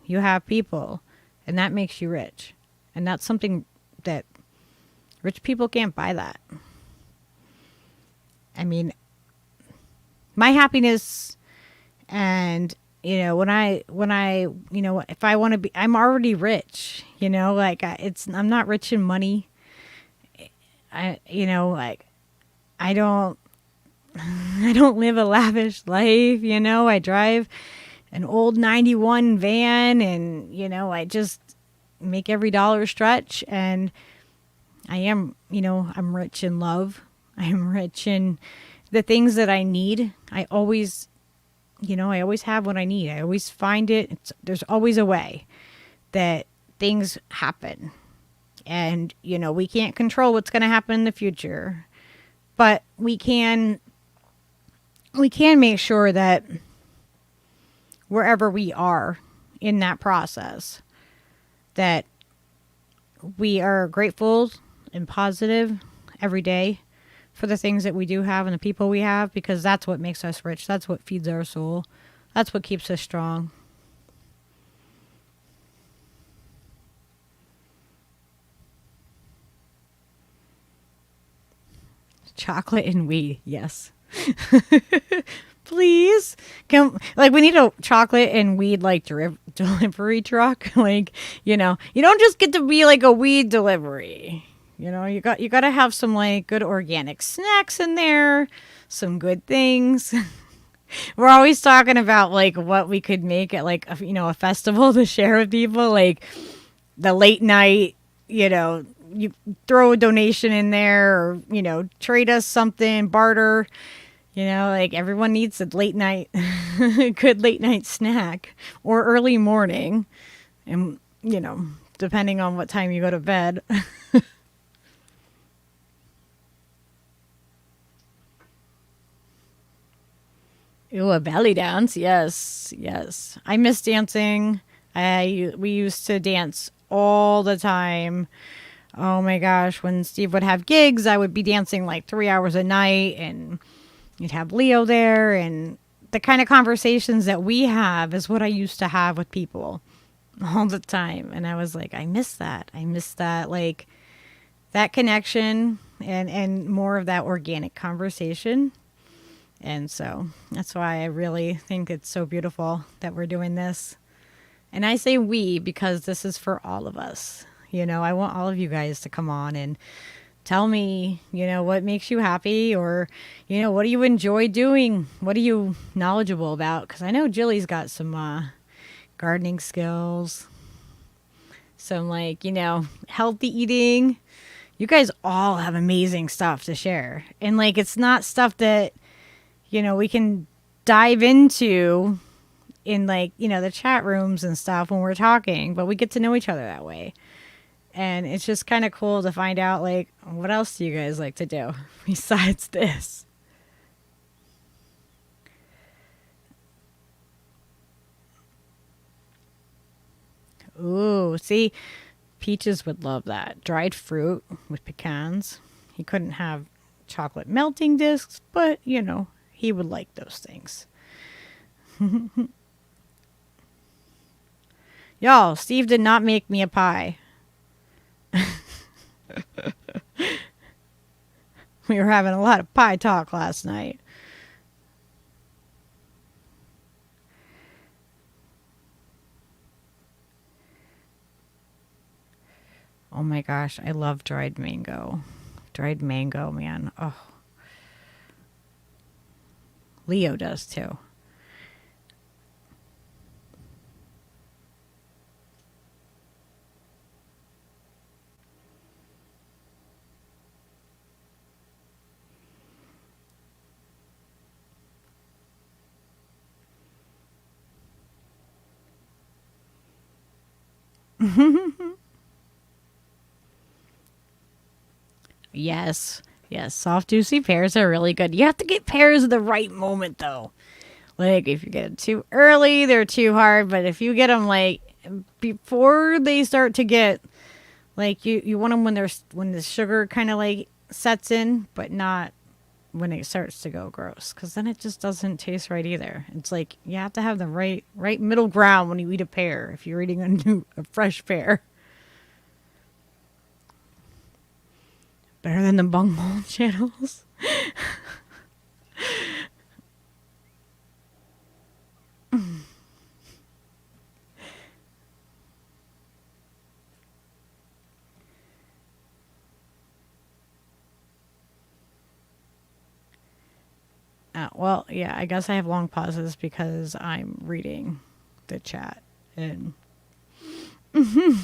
you have people, and that makes you rich. And that's something that rich people can't buy that. I mean, my happiness and when I if I want to be, I'm already rich, I'm not rich in money. I don't live a lavish life, I drive an old 91 van and, I just make every dollar stretch, and I am, I'm rich in love. I am rich in the things that I need. I always have what I need. I always find it. There's always a way that things happen. And, we can't control what's going to happen in the future, but we can make sure that wherever we are in that process, that we are grateful and positive every day for the things that we do have and the people we have, because that's what makes us rich. That's what feeds our soul. That's what keeps us strong. Chocolate and weed, yes. Please. We need a chocolate and weed delivery truck. You don't just get to be a weed delivery. You got to have some good organic snacks in there, some good things. We're always talking about what we could make at a festival to share with people, the late night, you throw a donation in there or, trade us something, barter, everyone needs a late night, good late night snack or early morning. And, depending on what time you go to bed. Ooh, a belly dance. Yes. Yes. I miss dancing. We used to dance all the time. Oh my gosh. When Steve would have gigs, I would be dancing 3 hours a night, and you'd have Leo there, and the kind of conversations that we have is what I used to have with people all the time. And I was like, I miss that. I miss that, that connection and more of that organic conversation. And so that's why I really think it's so beautiful that we're doing this. And I say we because this is for all of us. You know, I want all of you guys to come on and tell me, you know, what makes you happy, or, you know, what do you enjoy doing? What are you knowledgeable about? Because I know Jilly's got some gardening skills, some, like, you know, healthy eating. You guys all have amazing stuff to share. And, like, it's not stuff that, you know, we can dive into in, like, you know, the chat rooms and stuff when we're talking, but we get to know each other that way. And it's just kind of cool to find out, like, what else do you guys like to do besides this? Ooh, see, Peaches would love that. Dried fruit with pecans. He couldn't have chocolate melting discs, but, you know, he would like those things. Y'all, Steve did not make me a pie. We were having a lot of pie talk last night. Oh my gosh, I love dried mango. Dried mango, man. Oh, Leo does too. Yes. Yes, soft juicy pears are really good. You have to get pears at the right moment though. Like, if you get them too early, they're too hard, but if you get them like before they start to get, like, you want them when when the sugar kind of like sets in, but not when it starts to go gross, cuz then it just doesn't taste right either. It's like you have to have the right middle ground when you eat a pear if you're eating a fresh pear. Better than the bunghole channels. Well, yeah, I guess I have long pauses because I'm reading the chat. And you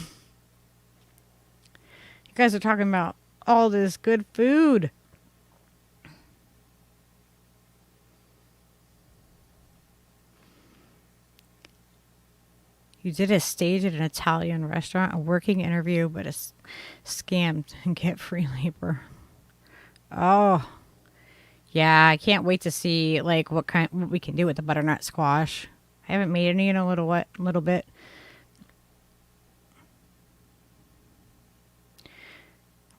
guys are talking about all this good food. You did a stage at an Italian restaurant, a working interview, but it's scammed and get free labor. Oh, yeah, I can't wait to see, like, what we can do with the butternut squash. I haven't made any in a little bit.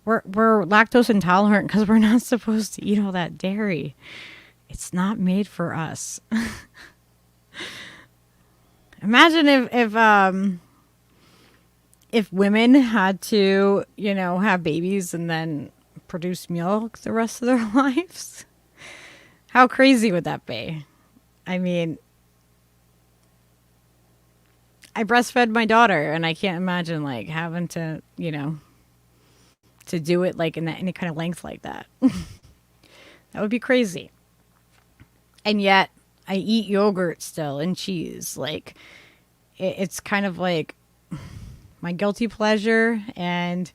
We're lactose intolerant because we're not supposed to eat all that dairy. It's not made for us. Imagine if women had to, you know, have babies and then produce milk the rest of their lives. How crazy would that be? I mean, I breastfed my daughter, and I can't imagine, like, having to, you know, to do it like in any kind of length like that. That would be crazy. And yet, I eat yogurt still and cheese. Like, it's kind of like my guilty pleasure, and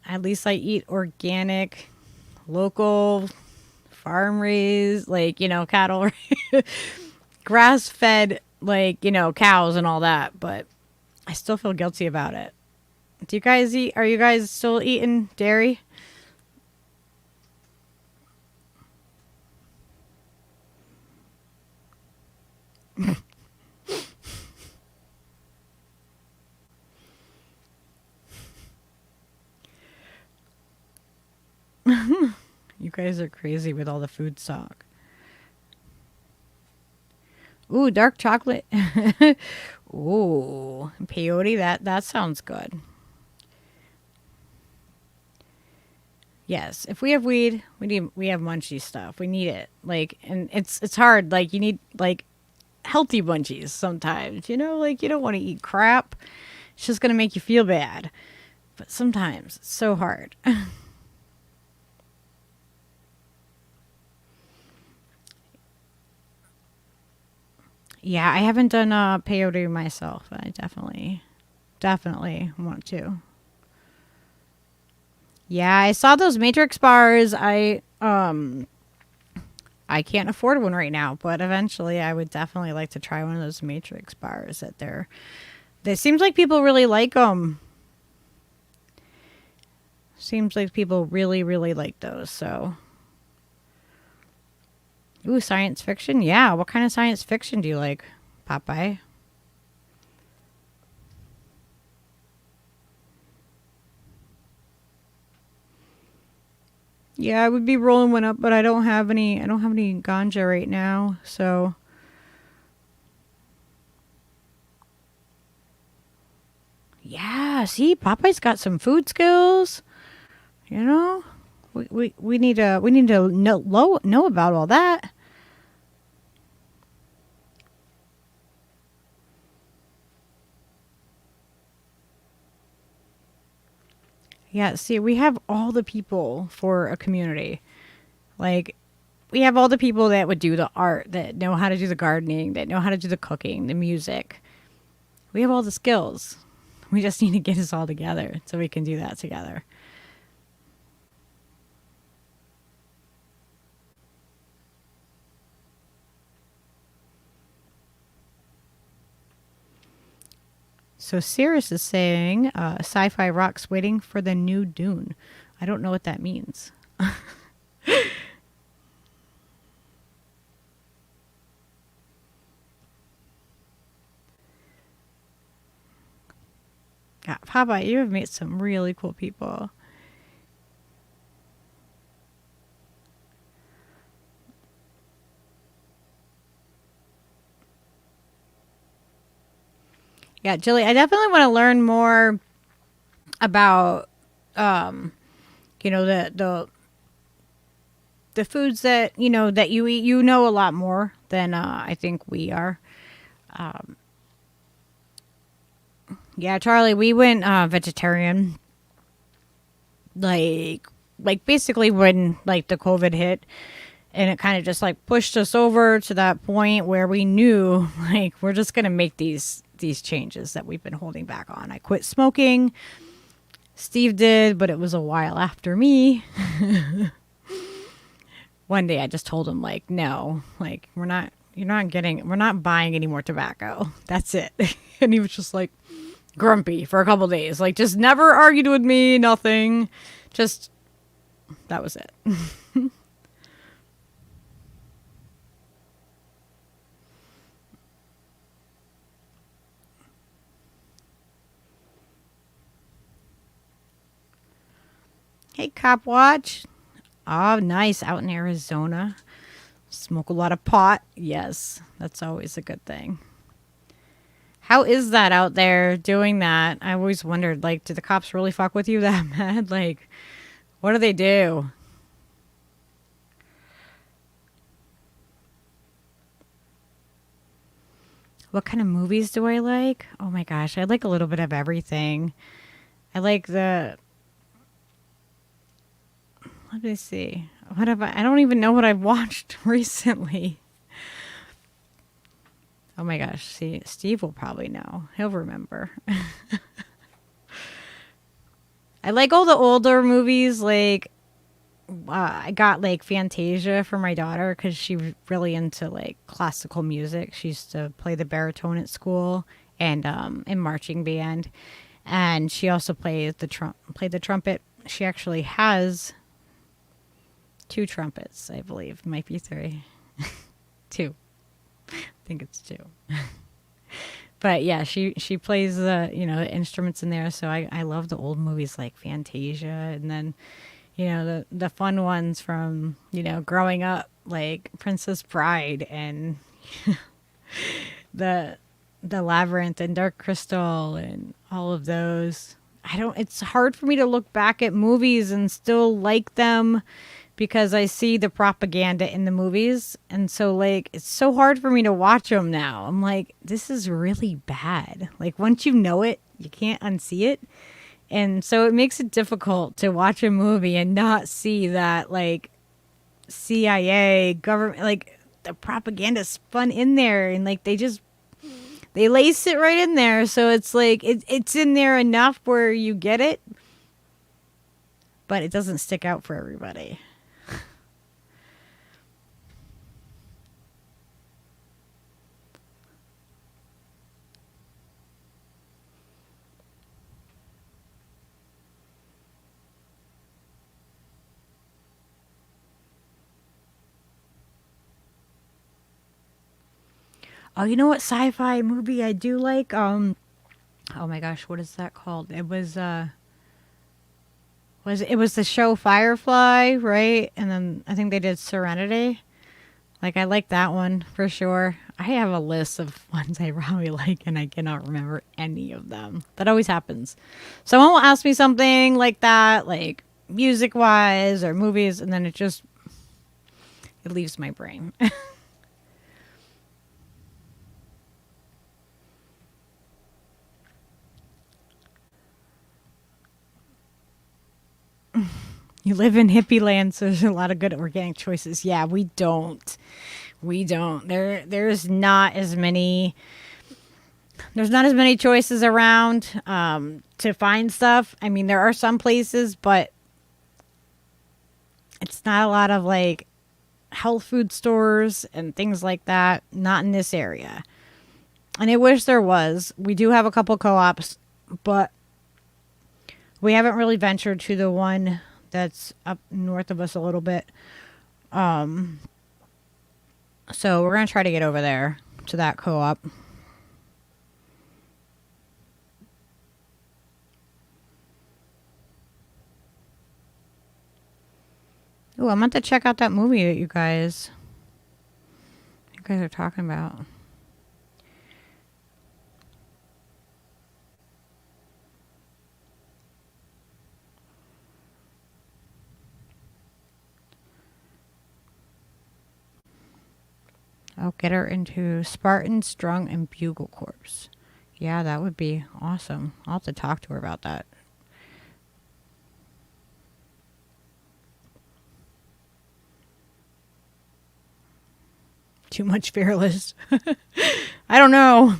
at least I eat organic, local, farm raised, like, you know, cattle, grass fed, like, you know, cows and all that, but I still feel guilty about it. Do you guys eat? Are you guys still eating dairy? You guys are crazy with all the food stock. Ooh, dark chocolate. Ooh, peyote. That sounds good. Yes, if we have weed, we have munchy stuff. We need it. Like, and it's hard. Like, you need like healthy munchies sometimes. You know, like you don't want to eat crap. It's just gonna make you feel bad. But sometimes it's so hard. Yeah, I haven't done peyote myself. I definitely want to. Yeah, I saw those Matrix bars. I can't afford one right now, but eventually I would definitely like to try one of those Matrix bars that they're. It seems like people really like them. Seems like people really, really like those. So, ooh, science fiction. Yeah, what kind of science fiction do you like, Popeye? Yeah, I would be rolling one up, but I don't have any. I don't have any ganja right now. So, yeah. See, Popeye's got some food skills. You know, we need to know about all that. Yeah. See, we have all the people for a community. Like, we have all the people that would do the art, that know how to do the gardening, that know how to do the cooking, the music. We have all the skills. We just need to get us all together so we can do that together. So Cirrus is saying sci-fi rocks waiting for the new Dune. I don't know what that means. God, Papa, you have met some really cool people. Yeah, Jilly, I definitely want to learn more about, you know, the foods that that you eat. You know a lot more than I think we are. Yeah, Charlie, we went vegetarian like basically when like the COVID hit, and it kind of just like pushed us over to that point where we knew like we're just gonna make these changes that we've been holding back on. I quit smoking. Steve did, but it was a while after me. One day I just told him like, no, like we're not buying any more tobacco. That's it. And he was just like grumpy for a couple days. Like just never argued with me, nothing. Just that was it. Hey, Cop Watch. Oh, nice. Out in Arizona. Smoke a lot of pot. Yes, that's always a good thing. How is that out there doing that? I always wondered, like, do the cops really fuck with you that mad? Like, what do they do? What kind of movies do I like? Oh my gosh, I like a little bit of everything. I like the. Let me see. What have I don't even know what I've watched recently. Oh my gosh, see, Steve will probably know. He'll remember. I like all the older movies. Like, I got like Fantasia for my daughter because she's really into like classical music. She used to play the baritone at school and in marching band, and she also played the trumpet. She actually has two trumpets, I believe. Might be three. Two. I think it's two. But yeah, she plays the instruments in there. So I love the old movies like Fantasia, and then the fun ones from growing up like Princess Bride and the Labyrinth and Dark Crystal and all of those. it's hard for me to look back at movies and still like them because I see the propaganda in the movies. And so, like, it's so hard for me to watch them now. I'm like, this is really bad. Like, once you know it, you can't unsee it. And so it makes it difficult to watch a movie and not see that, like, CIA, government, like, the propaganda spun in there. And, like, they lace it right in there. So it's like, it's in there enough where you get it, but it doesn't stick out for everybody. Oh, you know what sci-fi movie I do like? Oh my gosh, what is that called? It was the show Firefly, right? And then I think they did Serenity. Like, I like that one for sure. I have a list of ones I really like and I cannot remember any of them. That always happens. Someone will ask me something like that, like music wise or movies, and then it leaves my brain. You live in hippie land, so there's a lot of good organic choices. Yeah, we don't. We don't. There's not as many. There's not as many choices around to find stuff. I mean, there are some places, but it's not a lot of like health food stores and things like that. Not in this area. And I wish there was. We do have a couple co-ops, but we haven't really ventured to the one that's up north of us a little bit. So we're going to try to get over there to that co-op. Oh, I meant to check out that movie that you guys are talking about. I'll get her into Spartan, Strung, and Bugle Corps. Yeah, that would be awesome. I'll have to talk to her about that. Too much fearless. I don't know.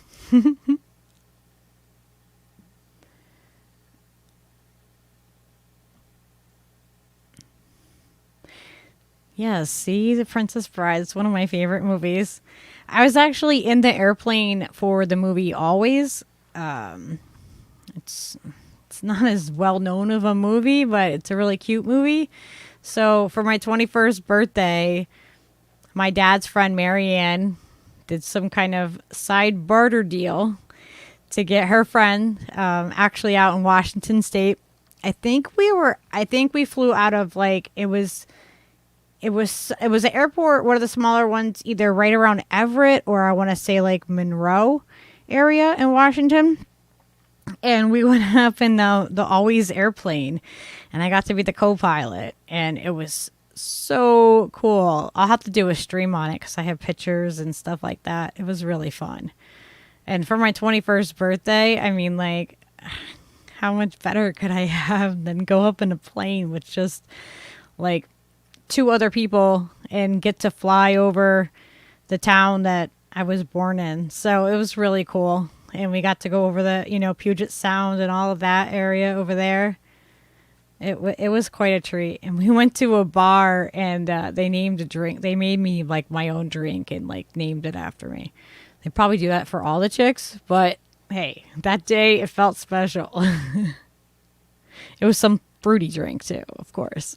Yes, see, The Princess Bride is one of my favorite movies. I was actually in the airplane for the movie Always. It's not as well known of a movie, but it's a really cute movie. So for my 21st birthday, my dad's friend Marianne did some kind of side barter deal to get her friend actually out in Washington State. I think we flew out of like it was an airport, one of the smaller ones, either right around Everett or I want to say like Monroe area in Washington. And we went up in the Always airplane, and I got to be the co-pilot, and it was so cool. I'll have to do a stream on it because I have pictures and stuff like that. It was really fun. And for my 21st birthday, I mean, like, how much better could I have than go up in a plane with just like two other people and get to fly over the town that I was born in. So it was really cool. And we got to go over the, Puget Sound and all of that area over there. It was quite a treat. And we went to a bar and they named a drink. They made me like my own drink and like named it after me. They probably do that for all the chicks, but hey, that day it felt special. It was some fruity drink too, of course.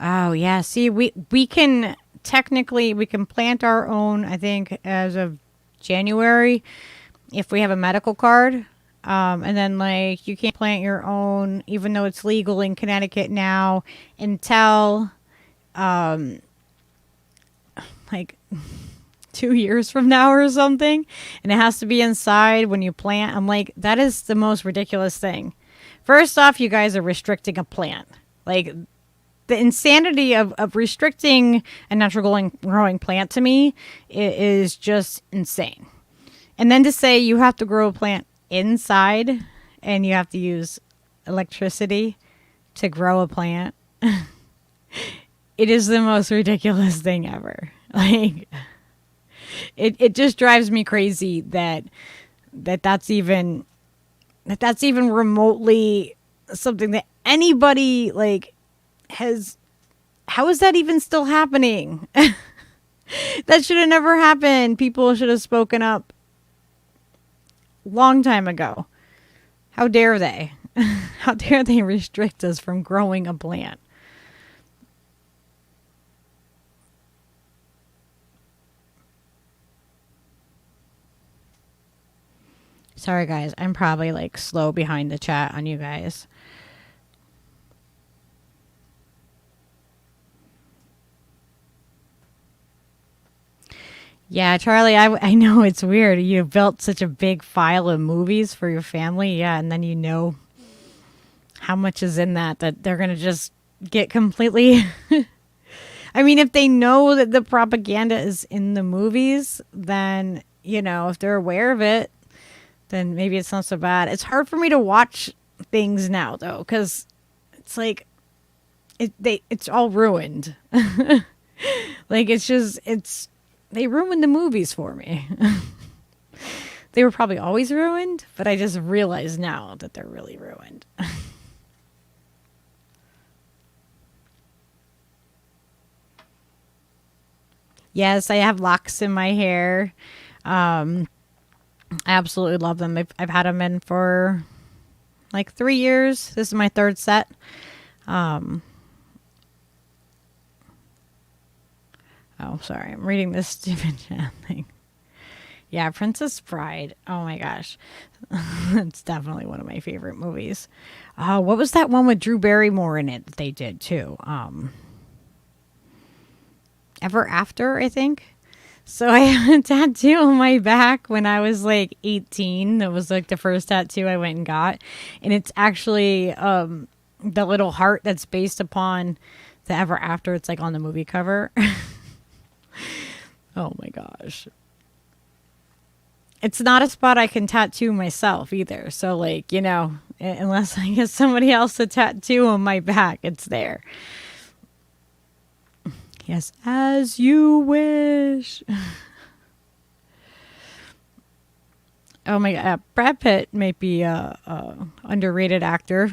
Oh yeah, see, we can technically we can plant our own. I think as of January, if we have a medical card, And then like you can't plant your own, even though it's legal in Connecticut now, until like 2 years from now or something. And it has to be inside when you plant. I'm like, that is the most ridiculous thing. First off, you guys are restricting a plant. Like the insanity of restricting a natural growing plant to me is just insane. And then to say you have to grow a plant inside and you have to use electricity to grow a plant. It is the most ridiculous thing ever. Like it just drives me crazy that's even remotely something that anybody like has. How is that even still happening? That should have never happened. People should have spoken up long time ago. How dare they? How dare they restrict us from growing a plant? Sorry, guys. I'm probably like slow behind the chat on you guys. Yeah, Charlie, I know it's weird. You built such a big file of movies for your family. Yeah, and then you know how much is in that they're going to just get completely. I mean, if they know that the propaganda is in the movies, then, you know, if they're aware of it, then maybe it's not so bad. It's hard for me to watch things now, though, because it's like it's all ruined. Like, they ruined the movies for me. They were probably always ruined, but I just realize now that they're really ruined. Yes, I have locks in my hair. I absolutely love them. I've had them in for like 3 years. This is my third set. Oh, sorry. I'm reading this stupid chat thing. Yeah, Princess Bride. Oh my gosh. It's definitely one of my favorite movies. What was that one with Drew Barrymore in it that they did too? Ever After, I think. So I had a tattoo on my back when I was like 18. That was like the first tattoo I went and got. And it's actually the little heart that's based upon the Ever After. It's like on the movie cover. Oh my gosh. It's not a spot I can tattoo myself either. So like, you know, unless I get somebody else to tattoo on my back, it's there. Yes, as you wish. Oh my God. Brad Pitt might be a underrated actor.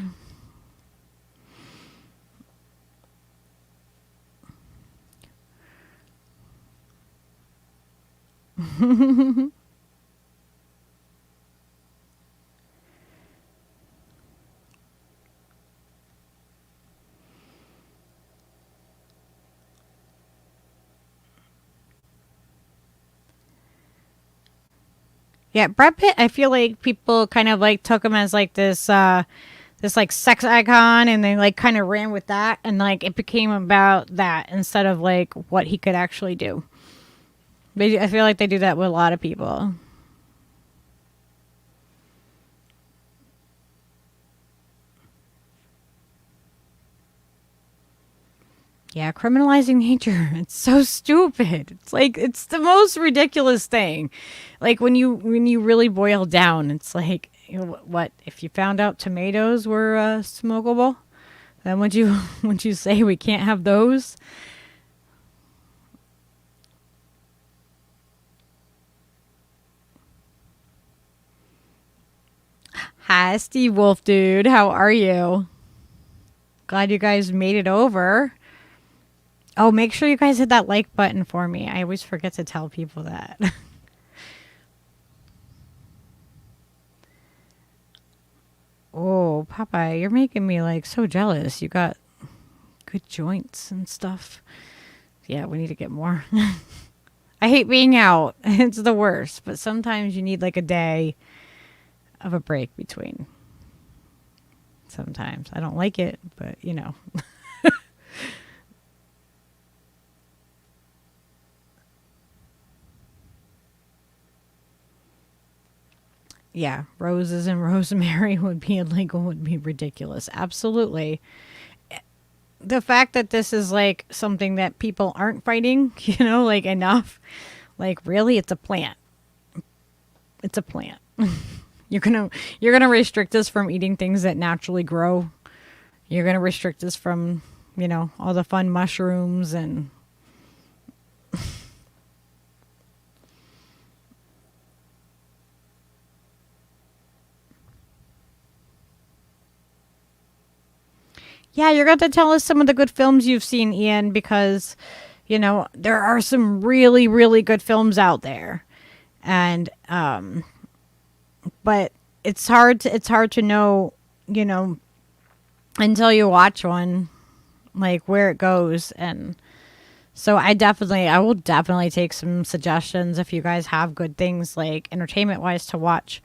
Yeah, Brad Pitt, I feel like people kind of like took him as like this like sex icon, and they like kind of ran with that, and like it became about that instead of like what he could actually do. I feel like they do that with a lot of people. Yeah, criminalizing nature. It's so stupid. It's like it's the most ridiculous thing. Like when you really boil down, it's like, you know, what if you found out tomatoes were smokable? Then would you say we can't have those? Hi, Steve Wolf dude. How are you? Glad you guys made it over. Oh, make sure you guys hit that like button for me. I always forget to tell people that. Oh, Popeye, you're making me like so jealous. You got good joints and stuff. Yeah, we need to get more. I hate being out. It's the worst. But sometimes you need like a day of a break between. Sometimes I don't like it, but you know. Yeah, roses and rosemary would be illegal would be ridiculous. Absolutely. The fact that this is like something that people aren't fighting, you know, like enough. Like really it's a plant. It's a plant. You're gonna restrict us from eating things that naturally grow. You're gonna restrict us from, you know, all the fun mushrooms and yeah, you're going to tell us some of the good films you've seen, Ian, because, you know, there are some really, really good films out there. And, but it's hard to know, you know, until you watch one, like where it goes. And so I will definitely take some suggestions if you guys have good things like entertainment wise to watch.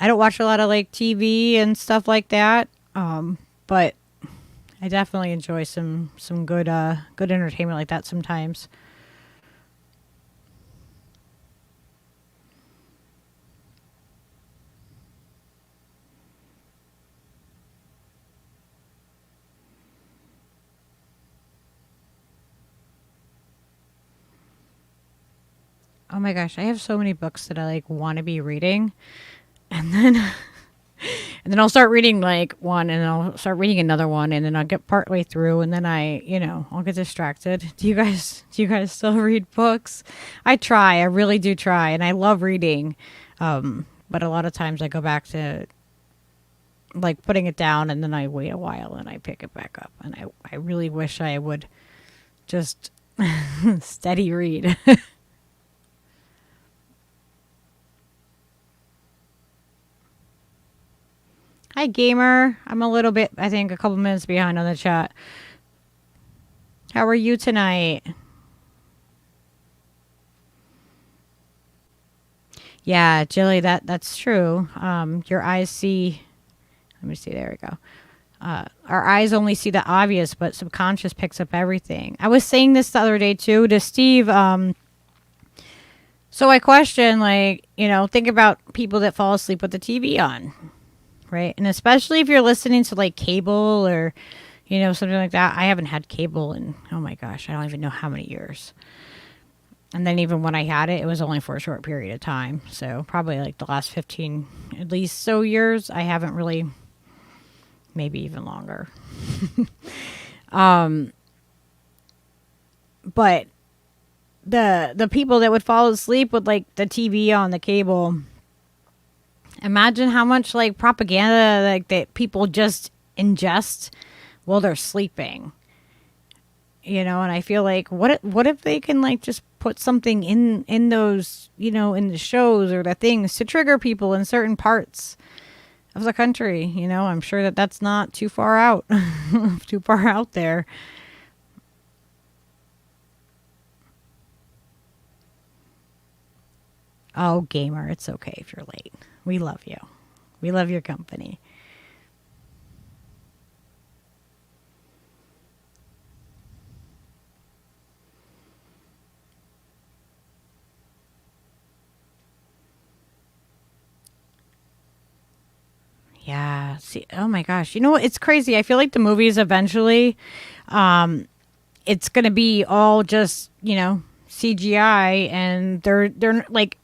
I don't watch a lot of like TV and stuff like that. But I definitely enjoy some good good entertainment like that sometimes. Oh my gosh, I have so many books that I like want to be reading, and then and then I'll start reading like one, and I'll start reading another one, and then I'll get partway through, and then I'll get distracted. Do you guys still read books? I try, I really do try, and I love reading, but a lot of times I go back to like putting it down, and then I wait a while and I pick it back up, and I really wish I would just steady read. Hi, gamer. I'm a little bit, I think, a couple minutes behind on the chat. How are you tonight? Yeah, Jilly, that's true. Your eyes see. Let me see. There we go. Our eyes only see the obvious, but subconscious picks up everything. I was saying this the other day too to Steve. So I question, like, you know, think about people that fall asleep with the TV on, right? And especially if you're listening to like cable or, you know, something like that. I haven't had cable in, oh my gosh, I don't even know how many years. And then even when I had it, it was only for a short period of time. So probably like the last 15 at least so years, I haven't really, maybe even longer. But the people that would fall asleep with like the TV on the cable, imagine how much like propaganda like that people just ingest while they're sleeping. You know, and I feel like what if they can like just put something in those, you know, in the shows or the things to trigger people in certain parts of the country. You know, I'm sure that that's not too far out, too far out there. Oh, gamer, it's okay if you're late. We love you. We love your company. Yeah. See, oh my gosh. You know what? It's crazy. I feel like the movies eventually, it's going to be all just, you know, CGI, and they're like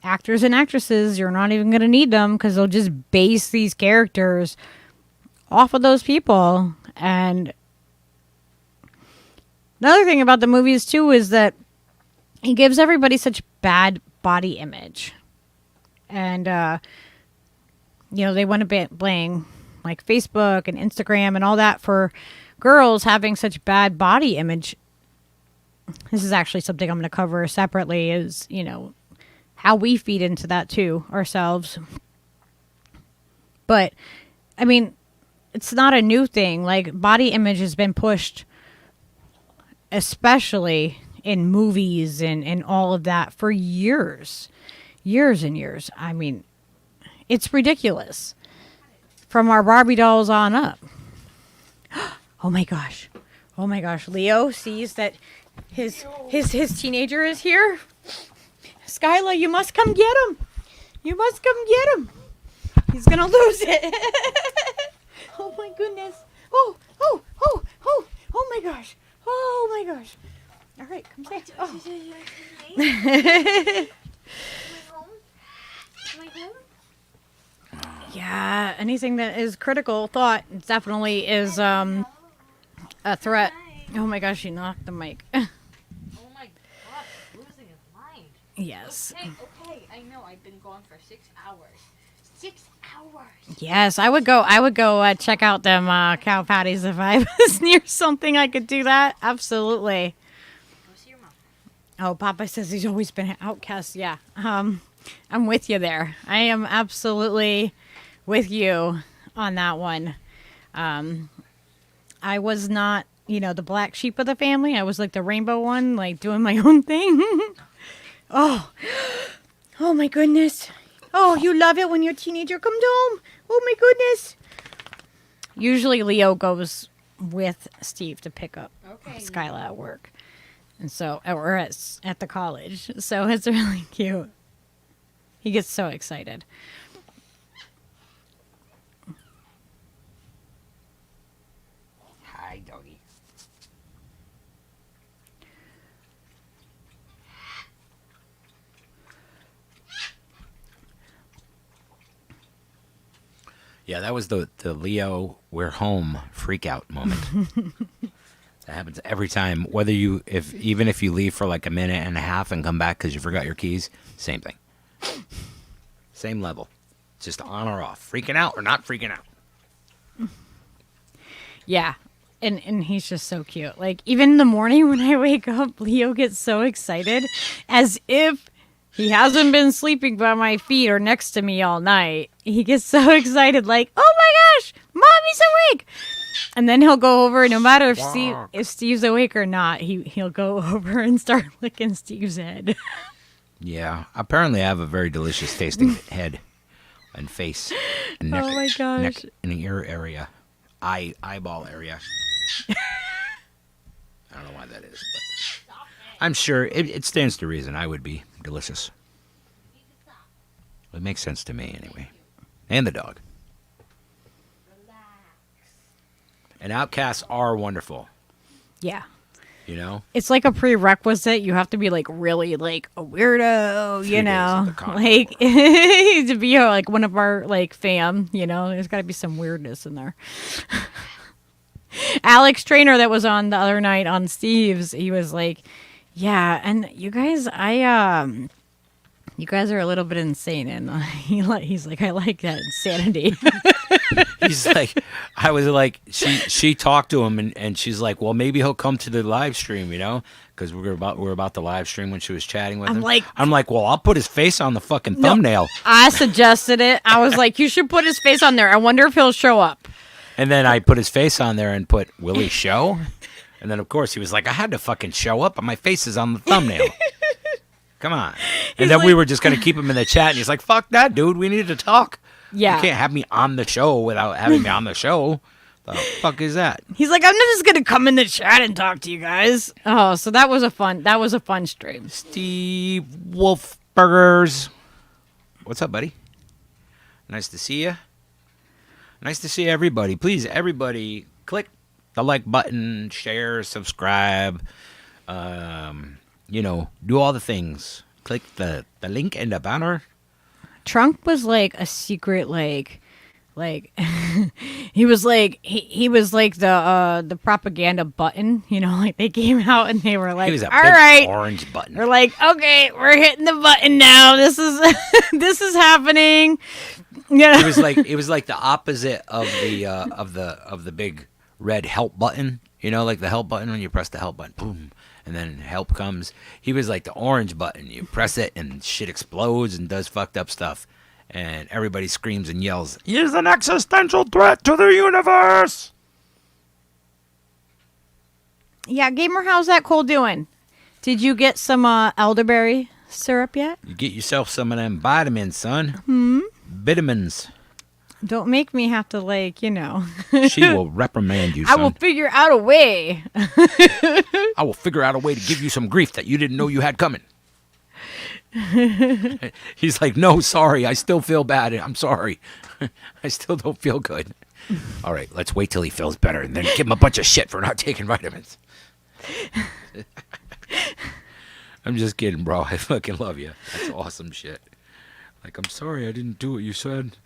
actors and actresses. You're not even going to need them because they'll just base these characters off of those people. And another thing about the movies too is that it gives everybody such bad body image. And, you know, they want to blame like Facebook and Instagram and all that for girls having such bad body image. This is actually something I'm going to cover separately is, you know, how we feed into that too ourselves. But I mean, it's not a new thing. Like body image has been pushed, especially in movies and all of that for years and years. I mean, It's ridiculous. From our Barbie dolls on up. Oh my gosh. Oh my gosh. Leo sees that his teenager is here. Skyla, you must come get him. You must come get him. He's gonna lose it. Oh my goodness. Oh my gosh. Oh my gosh. All right, come say it. Oh. Yeah, anything that is critical thought definitely is a threat. Oh my gosh, you knocked the mic. Oh my god, losing his mind. Yes. Okay, I know. I've been gone for 6 hours. 6 hours. Yes, I would go check out them cow patties if I was near something I could do that. Absolutely. Go see your mom. Oh, Papa says he's always been an outcast. Yeah. I'm with you there. I am absolutely with you on that one. I was not, the black sheep of the family. I was like the rainbow one, like doing my own thing. Oh my goodness. Oh, you love it when your teenager comes home. Oh my goodness. Usually Leo goes with Steve to pick up Skyla at work. And so, or at the college. So it's really cute. He gets so excited. Hi, doggy. Yeah, that was the Leo "we're home" freak out moment. That happens every time. Whether even if you leave for like a minute and a half and come back because you forgot your keys, same thing. Same level. Just on or off. Freaking out or not freaking out. Yeah. And he's just so cute. Like, even in the morning when I wake up, Leo gets so excited as if he hasn't been sleeping by my feet or next to me all night. He gets so excited, like, oh my gosh, mommy's awake. And then he'll go over, no matter if Steve's awake or not, he'll go over and start licking Steve's head. Yeah. Apparently I have a very delicious tasting head and face and neck. Oh my gosh. Neck and ear area. Eyeball area. I don't know why that is, but I'm sure it stands to reason I would be delicious. It makes sense to me anyway. And the dog. And outcasts are wonderful. Yeah. It's like a prerequisite. You have to be like really like a weirdo, 3 days at the con. like to be like one of our like fam, there's got to be some weirdness in there. Alex Trainer that was on the other night on Steve's, he was like, yeah, and you guys, you guys are a little bit insane, and he's like, I like that insanity. He's like, I was like, she talked to him, and she's like, well, maybe he'll come to the live stream, because we're about the live stream when she was chatting with him. I'm like, well, I'll put his face on the fucking thumbnail. I suggested it. I was like, you should put his face on there. I wonder if he'll show up. And then I put his face on there and put, will he show? And then, of course, he was like, I had to fucking show up, but my face is on the thumbnail. Come on. And then we were just going to keep him in the chat, and he's like, fuck that, dude. We need to talk. Yeah. You can't have me on the show without having me on the show. The fuck is that? He's like, I'm not just going to come in the chat and talk to you guys. Oh, so that was a fun stream. Steve Wolfburgers. What's up, buddy? Nice to see you. Nice to see everybody. Please, everybody, click the like button, share, subscribe. Do all the things. Click the link in the banner. Trunk was like a secret, like he was like the propaganda button, like they came out and they were like, he was a all big right, orange button. we're like, okay, we're hitting the button now. This is this is happening. It was like the opposite of the big red help button. Like the help button when you press the help button, boom, and then help comes. He was like the orange button. You press it and shit explodes and does fucked up stuff, and everybody screams and yells, "He's an existential threat to the universe!" Yeah, Gamer, how's that cold doing? Did you get some elderberry syrup yet? You get yourself some of them vitamins, son. Vitamins. Don't make me have to, like, She will reprimand you, I son. will figure out a way. I will figure out a way to give you some grief that you didn't know you had coming. He's like, no, sorry. I still feel bad. I'm sorry. I still don't feel good. All right, let's wait till he feels better and then give him a bunch of shit for not taking vitamins. I'm just kidding, bro. I fucking love you. That's awesome shit. Like, I'm sorry I didn't do what you said.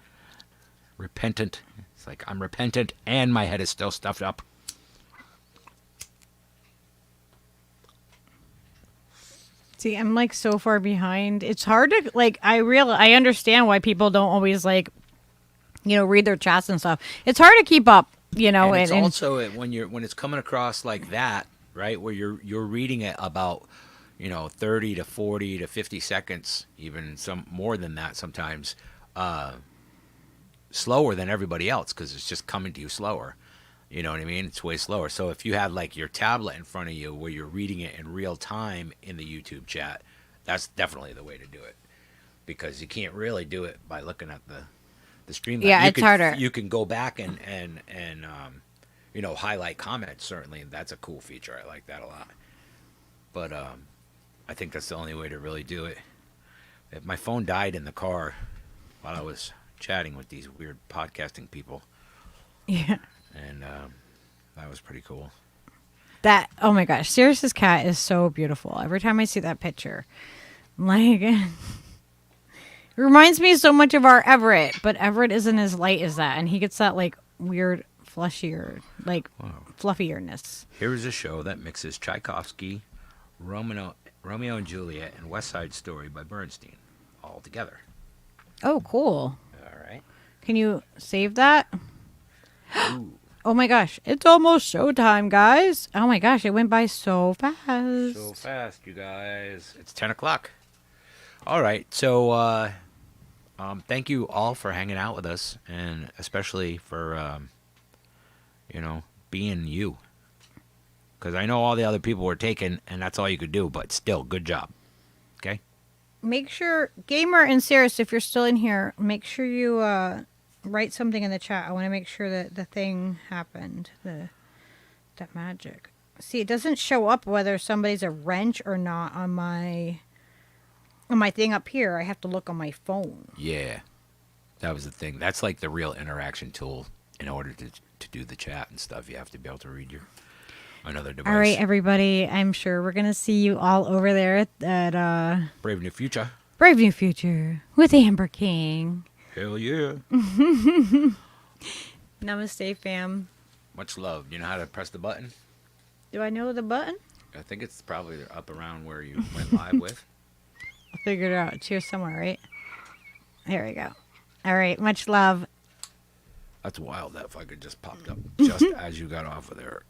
Repentant. It's like, I'm repentant and my head is still stuffed up. See, I'm like so far behind. It's hard to like. I understand why people don't always like, read their chats and stuff. It's hard to keep up, And it's also when it's coming across like that, right? Where you're reading it about, 30 to 40 to 50 seconds, even some more than that sometimes, slower than everybody else because it's just coming to you slower. You know what I mean? It's way slower. So if you had like your tablet in front of you where you're reading it in real time in the YouTube chat, that's definitely the way to do it, because you can't really do it by looking at the stream. Yeah, it's harder. You can go back and highlight comments. Certainly, that's a cool feature. I like that a lot. But I think that's the only way to really do it. If my phone died in the car while I was chatting with these weird podcasting people. Yeah. And that was pretty cool. Oh my gosh, Sirius's cat is so beautiful. Every time I see that picture, I'm like, it reminds me so much of our Everett, but Everett isn't as light as that, and he gets that like weird fleshier, like fluffierness. Here is a show that mixes Tchaikovsky, Romeo and Juliet, and West Side Story by Bernstein all together. Oh, cool. All right. Can you save that? Ooh. Oh my gosh, it's almost showtime, guys. Oh my gosh, it went by so fast. So fast, you guys. It's 10 o'clock. All right. So thank you all for hanging out with us, and especially for, being you. Because I know all the other people were taken, and that's all you could do, but still, good job. Okay? Make sure, Gamer and Sirius, if you're still in here, make sure you write something in the chat. I want to make sure that the thing happened, that magic. See, it doesn't show up whether somebody's a wrench or not on my thing up here. I have to look on my phone. Yeah. That was the thing. That's like the real interaction tool. In order to do the chat and stuff, you have to be able to read your another device. All right, everybody. I'm sure we're going to see you all over there at Brave New Future. Brave New Future with Amber King. Hell yeah. Namaste, fam. Much love. You know how to press the button? Do I know the button? I think it's probably up around where you went live with. I'll figure it out. It's here somewhere, right? There we go. All right. Much love. That's wild that fucking just popped up just as you got off of there.